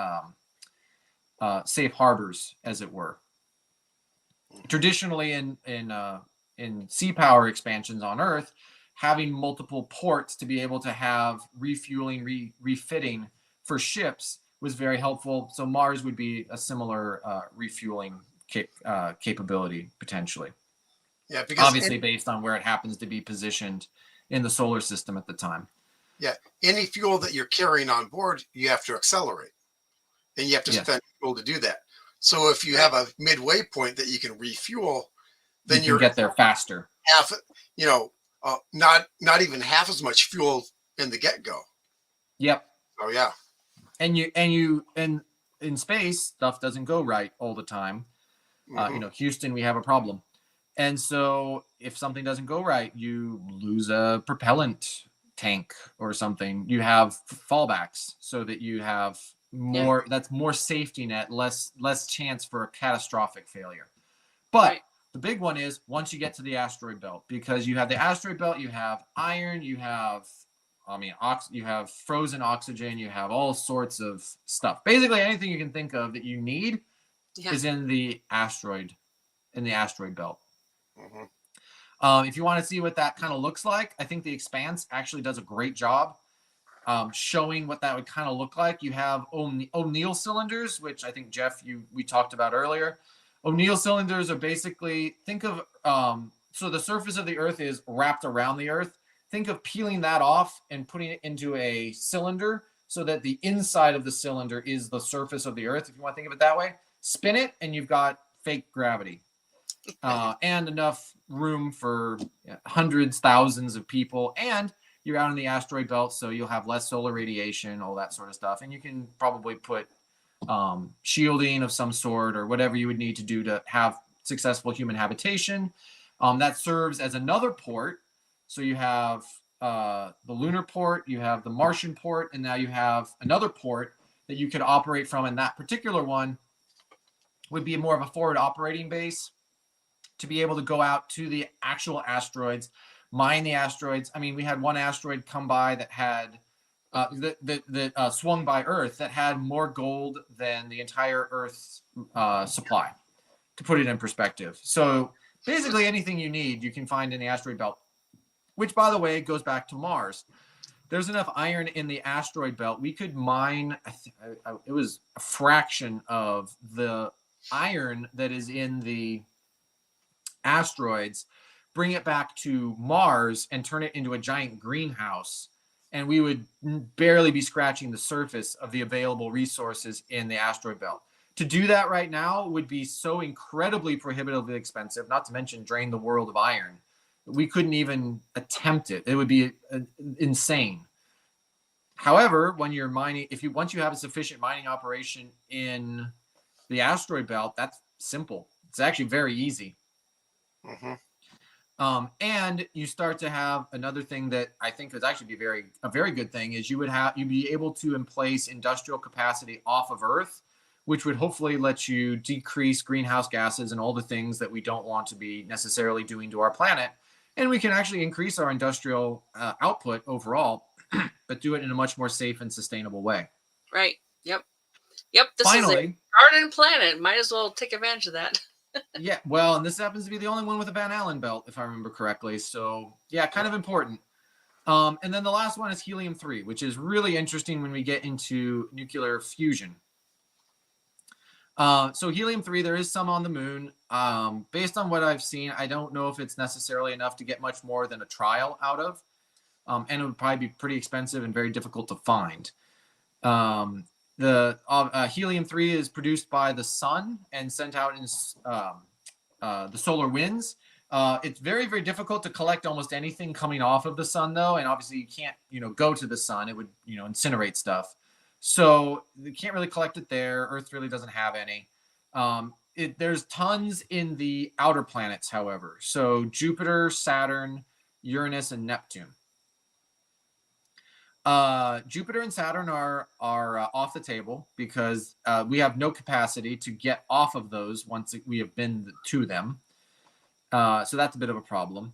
safe harbors, as it were. Traditionally, in sea power expansions on Earth, having multiple ports to be able to have refueling, refitting for ships was very helpful. So Mars would be a similar refueling capability potentially. Yeah, because obviously based on where it happens to be positioned in the solar system at the time. Yeah, any fuel that you're carrying on board, you have to accelerate, and you have to spend fuel to do that. So if you have a midway point that you can refuel, then you get there faster. Half, not even half as much fuel in the get-go. Yep. Oh yeah. And in space, stuff doesn't go right all the time. Houston, we have a problem. And so if something doesn't go right, you lose a propellant tank or something, you have fallbacks so that you have more, that's more safety net, less chance for a catastrophic failure. But the big one is once you get to the asteroid belt, because you have the asteroid belt, you have iron, you have, you have frozen oxygen, you have all sorts of stuff. Basically, anything you can think of that you need is in the asteroid belt. If you want to see what that kind of looks like, I think The Expanse actually does a great job showing what that would kind of look like. You have O'Neill cylinders, which I think, Jeff, we talked about earlier. O'Neill cylinders are basically, think of, so the surface of the Earth is wrapped around the Earth. Think of peeling that off and putting it into a cylinder so that the inside of the cylinder is the surface of the Earth, if you want to think of it that way. Spin it, and you've got fake gravity. And enough room for hundreds, thousands of people. And you're out in the asteroid belt, so you'll have less solar radiation, all that sort of stuff. And you can probably put shielding of some sort or whatever you would need to do to have successful human habitation. That serves as another port. So you have the lunar port, you have the Martian port, and now you have another port that you could operate from. And that particular one would be more of a forward operating base to be able to go out to the actual asteroids, mine the asteroids. I mean, we had one asteroid come by that had that swung by Earth that had more gold than the entire Earth's supply, to put it in perspective. So basically anything you need, you can find in the asteroid belt, which, by the way, goes back to Mars. There's enough iron in the asteroid belt. We could mine, it was a fraction of the iron that is in the asteroids, bring it back to Mars and turn it into a giant greenhouse, and we would barely be scratching the surface of the available resources in the asteroid belt. To do that right now would be so incredibly prohibitively expensive, not to mention drain the world of iron. We couldn't even attempt it. It would be insane. However, when you're mining, once you have a sufficient mining operation in the asteroid belt, that's simple. It's actually very easy. And you start to have another thing that I think would actually be a very good thing is you'd be able to emplace industrial capacity off of Earth, which would hopefully let you decrease greenhouse gases and all the things that we don't want to be necessarily doing to our planet. And we can actually increase our industrial output overall, but do it in a much more safe and sustainable way. Right. Yep. This Finally, is a garden planet. Might as well take advantage of that. Yeah, well, and this happens to be the only one with a Van Allen belt, if I remember correctly. So, yeah, kind of important. And then the last one is helium-3, which is really interesting when we get into nuclear fusion. So helium-3, there is some on the moon. Based on what I've seen, I don't know if it's necessarily enough to get much more than a trial out of. And it would probably be pretty expensive and very difficult to find. The helium-3 is produced by the sun and sent out in the solar winds. It's very, very difficult to collect almost anything coming off of the sun, though. And obviously you can't, go to the sun. It would, incinerate stuff. So you can't really collect it there. Earth really doesn't have any. There's tons in the outer planets, however. So Jupiter, Saturn, Uranus, and Neptune. Jupiter and Saturn are off the table because we have no capacity to get off of those once we have been to them. So that's a bit of a problem.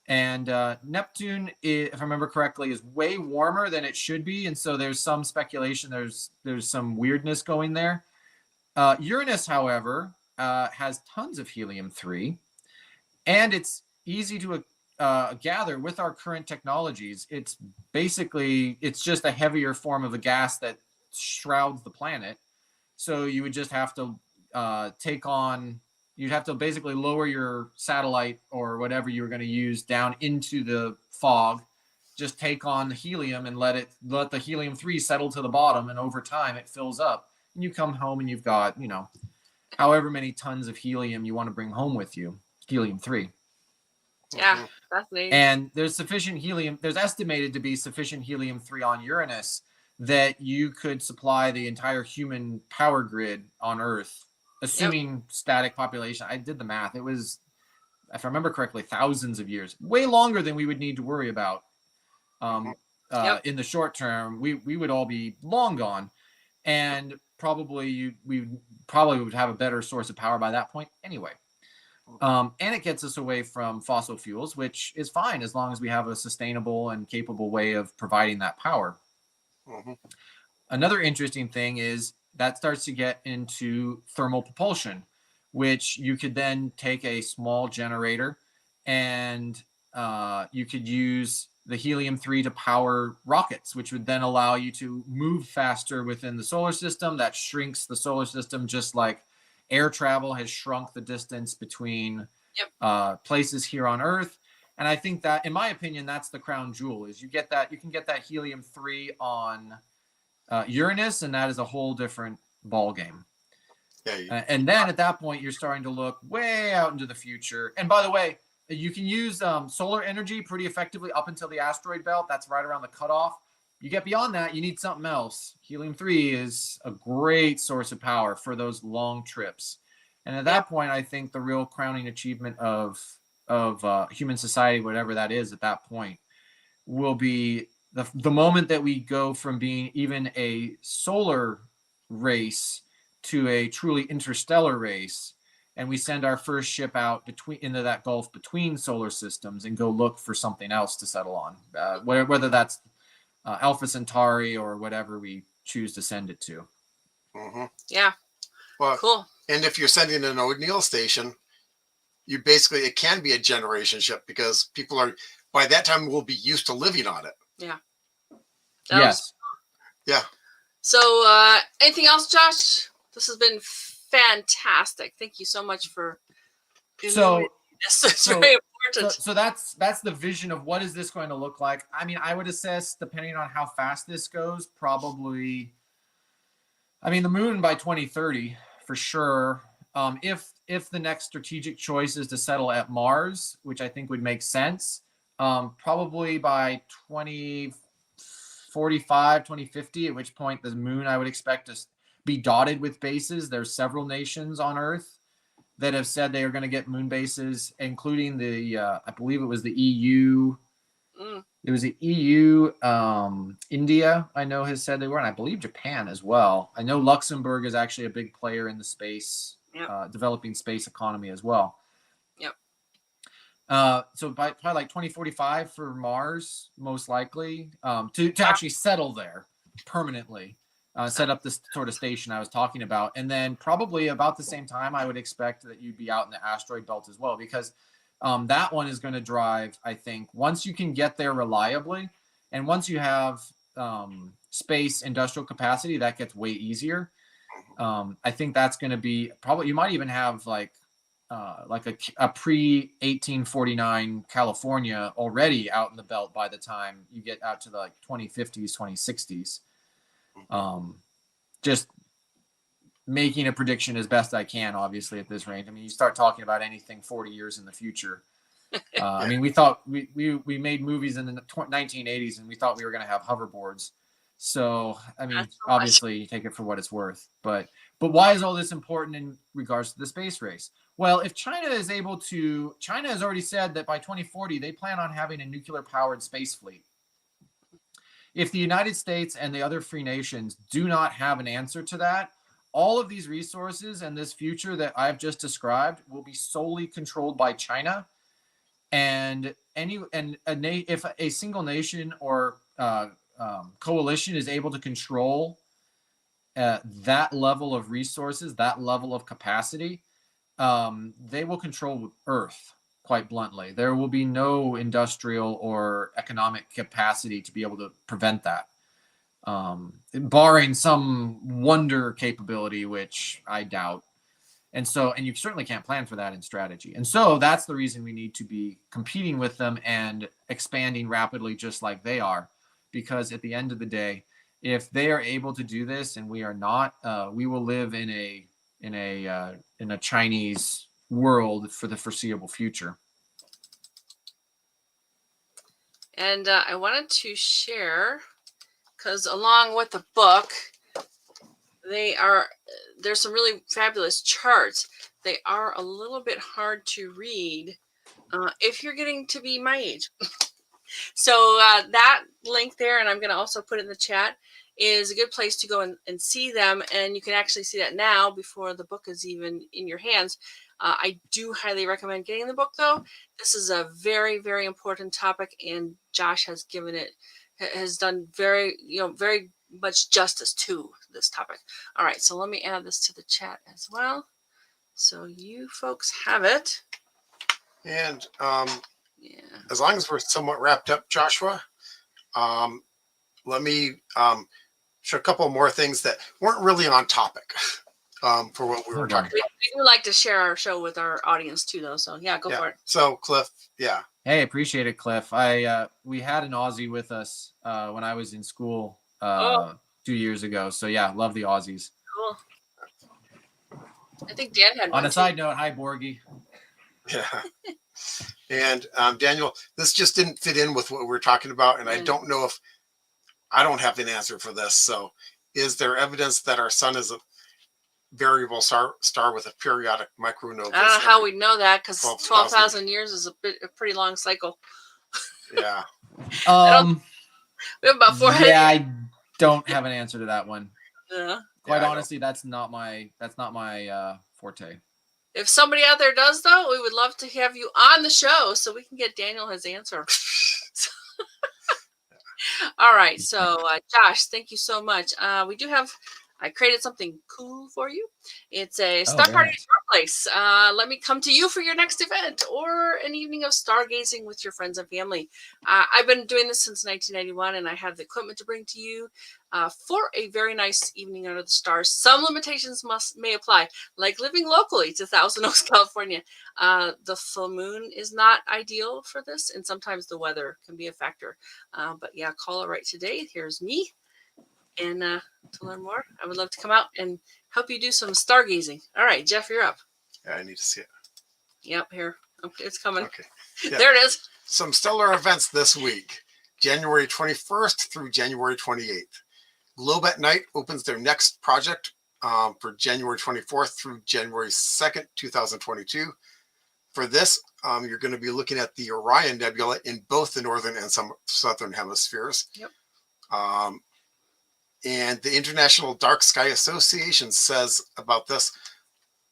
And Neptune, if I remember correctly, is way warmer than it should be, and so there's some speculation. There's some weirdness going there. Uranus, however, has tons of helium-3, and it's easy to gather with our current technologies. It's just a heavier form of a gas that shrouds the planet. So you would just have to you'd have to basically lower your satellite or whatever you were going to use down into the fog, just take on the helium and let the helium-3 settle to the bottom. And over time it fills up and you come home and you've got, however many tons of helium you want to bring home with you, helium-3. Yeah, fascinating. And there's estimated to be sufficient helium-3 on Uranus that you could supply the entire human power grid on Earth, assuming static population. I did the math. It was, if I remember correctly, thousands of years, way longer than we would need to worry about. in the short term, we would all be long gone, and probably we probably would have a better source of power by that point anyway. And it gets us away from fossil fuels, which is fine as long as we have a sustainable and capable way of providing that power. Mm-hmm. Another interesting thing is that starts to get into thermal propulsion, which you could then take a small generator and you could use the helium-3 to power rockets, which would then allow you to move faster within the solar system. That shrinks the solar system, just like air travel has shrunk the distance between places here on Earth. And I think that, in my opinion, that's the crown jewel, is you can get that helium-3 on Uranus, and that is a whole different ball game. Yeah. And then at that point, you're starting to look way out into the future. And by the way, you can use solar energy pretty effectively up until the asteroid belt. That's right around the cutoff. You get beyond that, you need something else. Helium-3 is a great source of power for those long trips. And at that point, I think the real crowning achievement of human society, whatever that is at that point, will be the moment that we go from being even a solar race to a truly interstellar race, and we send our first ship out into that gulf between solar systems and go look for something else to settle on, whether that's Alpha Centauri or whatever we choose to send it to. Mm-hmm. Yeah. Well, cool. And if you're sending an O'Neill station, it can be a generation ship, because people are, by that time, will be used to living on it. Yeah. Yes. Yeah. So, anything else, Josh? This has been fantastic. Thank you so much for. So it's very important. So that's the vision of what is this going to look like. I mean, I would assess, depending on how fast this goes, probably, I mean, the moon by 2030 for sure. If the next strategic choice is to settle at Mars, which I think would make sense, probably by 2045, 2050, at which point the moon I would expect to be dotted with bases. There's several nations on Earth that have said they are going to get moon bases, including I believe it was the EU. It was the EU, India, I know, has said they were, and I believe Japan as well. I know Luxembourg is actually a big player in the space, developing space economy as well. Yep. So by probably like 2045 for Mars, most likely, to actually settle there permanently. Set up this sort of station I was talking about. And then probably about the same time, I would expect that you'd be out in the asteroid belt as well, because that one is going to drive, I think, once you can get there reliably, and once you have space industrial capacity, that gets way easier. I think that's going to be probably, you might even have like a pre-1849 California already out in the belt by the time you get out to the like 2050s, 2060s. Just making a prediction as best I can, obviously, at this range. I mean, you start talking about anything 40 years in the future. I mean, we thought we made movies in the 1980s, and we thought we were going to have hoverboards. So, I mean, obviously, you take it for what it's worth. But why is all this important in regards to the space race? Well, if China has already said that by 2040, they plan on having a nuclear-powered space fleet. If the United States and the other free nations do not have an answer to that, all of these resources and this future that I've just described will be solely controlled by China. And if a single nation or coalition is able to control that level of resources, that level of capacity, they will control Earth. Quite bluntly, there will be no industrial or economic capacity to be able to prevent that, barring some wonder capability, which I doubt. And you certainly can't plan for that in strategy. And so that's the reason we need to be competing with them and expanding rapidly, just like they are. Because at the end of the day, if they are able to do this and we are not, we will live in a Chinese world for the foreseeable future. And I wanted to share, because along with the book, there's some really fabulous charts. They are a little bit hard to read if you're getting to be my age. So that link there, and I'm going to also put it in the chat, is a good place to go and see them. And you can actually see that now before the book is even in your hands. I do highly recommend getting the book, though. This is a very, very important topic, and Josh has done very much justice to this topic. All right, so let me add this to the chat as well, so you folks have it. And Yeah. as long as we're somewhat wrapped up, Joshua, let me show a couple more things that weren't really on topic for what we were talking about. We do like to share our show with our audience too, though. So yeah, go for it. So Cliff, yeah. Hey, appreciate it, Cliff. We had an Aussie with us when I was in school 2 years ago. So yeah, love the Aussies. Cool. I think Dan had one. On a side note, hi Borgie. Yeah. And Daniel, this just didn't fit in with what we were talking about, and I don't know if I don't have an answer for this. So, is there evidence that our sun is a variable star with a periodic micronova? I don't know how we know that, because 12,000 years is a pretty long cycle. Yeah. We have about 400. Yeah, I don't have an answer to that one. Yeah. Quite honestly, that's not my forte. If somebody out there does, though, we would love to have you on the show so we can get Daniel his answer. All right. So, Josh, thank you so much. I created something cool for you. It's a star party at your place. Let me come to you for your next event or an evening of stargazing with your friends and family. I've been doing this since 1991, and I have the equipment to bring to you for a very nice evening under the stars. Some limitations may apply, like living locally to Thousand Oaks, California. The full moon is not ideal for this, and sometimes the weather can be a factor. But yeah, call it right today. Here's me. And to learn more, I would love to come out and help you do some stargazing. All right, Jeff, you're up. Yeah, I need to see it. Yep, here. Okay, it's coming. Okay. Yeah. There it is. Some stellar events this week, January 21st through January 28th. Globe at Night opens their next project for January 24th through January 2nd, 2022. For this, you're going to be looking at the Orion Nebula in both the northern and some southern hemispheres. Yep. And the International Dark Sky Association says about this,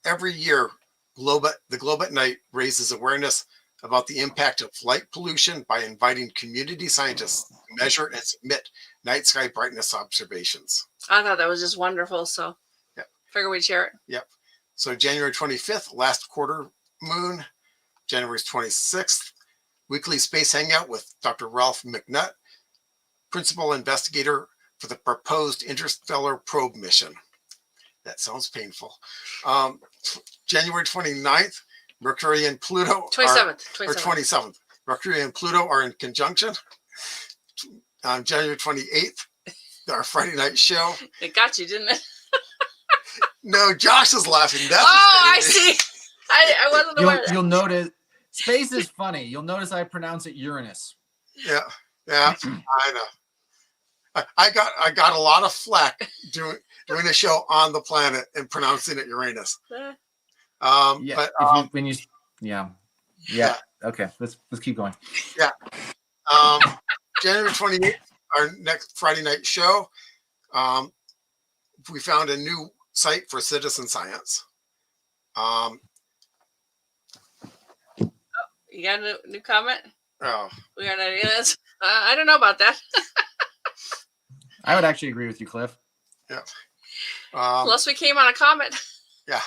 every year, the Globe at Night raises awareness about the impact of light pollution by inviting community scientists to measure and submit night sky brightness observations. I thought that was just wonderful, so figure we'd share it. Yep. So January 25th, last quarter moon. January 26th, weekly space hangout with Dr. Ralph McNutt, principal investigator for the proposed interstellar probe mission. That sounds painful. January 29th, Mercury and Pluto 27th. Mercury and Pluto are in conjunction. January 28th, our Friday night show. It got you, didn't it? No, Josh is laughing. That's I see. I wasn't aware. You'll notice space is funny. You'll notice I pronounce it Uranus. Yeah, I know. I got a lot of flack doing a show on the planet and pronouncing it Uranus. Okay, let's keep going. Yeah. January 28th, our next Friday night show. We found a new site for citizen science. You got a new comment? Oh, We got any of this? I don't know about that. I would actually agree with you, Cliff. Yeah. Plus, we came on a comment. Yeah.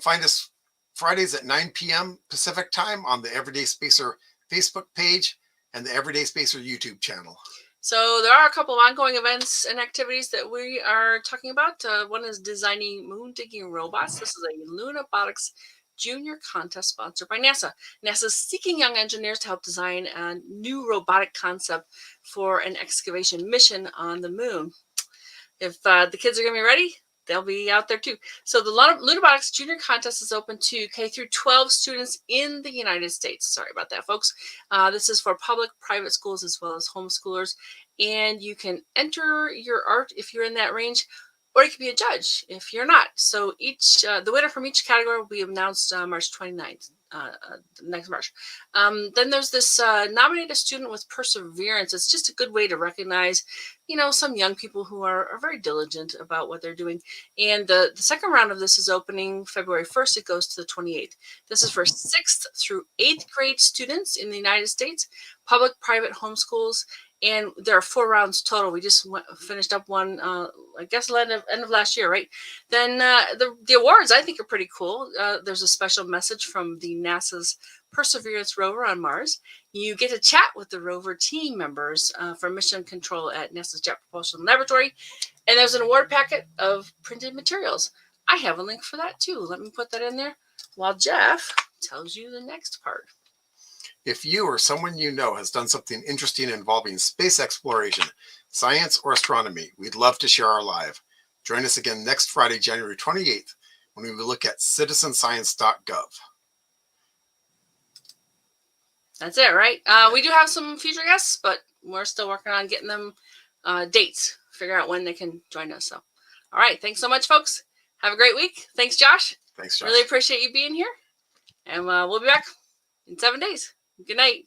Find us Fridays at 9 p.m. Pacific time on the Everyday Spacer Facebook page and the Everyday Spacer YouTube channel. So there are a couple of ongoing events and activities that we are talking about. One is designing moon digging robots. This is a Lunabotics Junior contest sponsored by NASA. NASA is seeking young engineers to help design a new robotic concept for an excavation mission on the moon. If the kids are going to be ready, they'll be out there too. So the Lunabotics Junior Contest is open to K through 12 students in the United States. Sorry about that, folks. This is for public, private schools, as well as homeschoolers. And you can enter your art if you're in that range or you can be a judge if you're not. So the winner from each category will be announced March 29th. Next March. Then there's this nominate a student with perseverance. It's just a good way to recognize, some young people who are very diligent about what they're doing. And the second round of this is opening February 1st. It goes to the 28th. This is for 6th through 8th grade students in the United States, public, private, homeschools. And there are 4 rounds total. We just finished up one, I guess, end of last year, right? Then the awards, I think, are pretty cool. There's a special message from the NASA's Perseverance rover on Mars. You get to chat with the rover team members from mission control at NASA's Jet Propulsion Laboratory. And there's an award packet of printed materials. I have a link for that, too. Let me put that in there while Jeff tells you the next part. If you or someone you know has done something interesting involving space exploration, science, or astronomy, we'd love to share our live. Join us again next Friday, January 28th, when we will look at citizenscience.gov. That's it, right? We do have some future guests, but we're still working on getting them dates, figure out when they can join us. So, all right. Thanks so much, folks. Have a great week. Thanks, Josh. Thanks, Josh. Really appreciate you being here. And we'll be back in 7 days. Good night.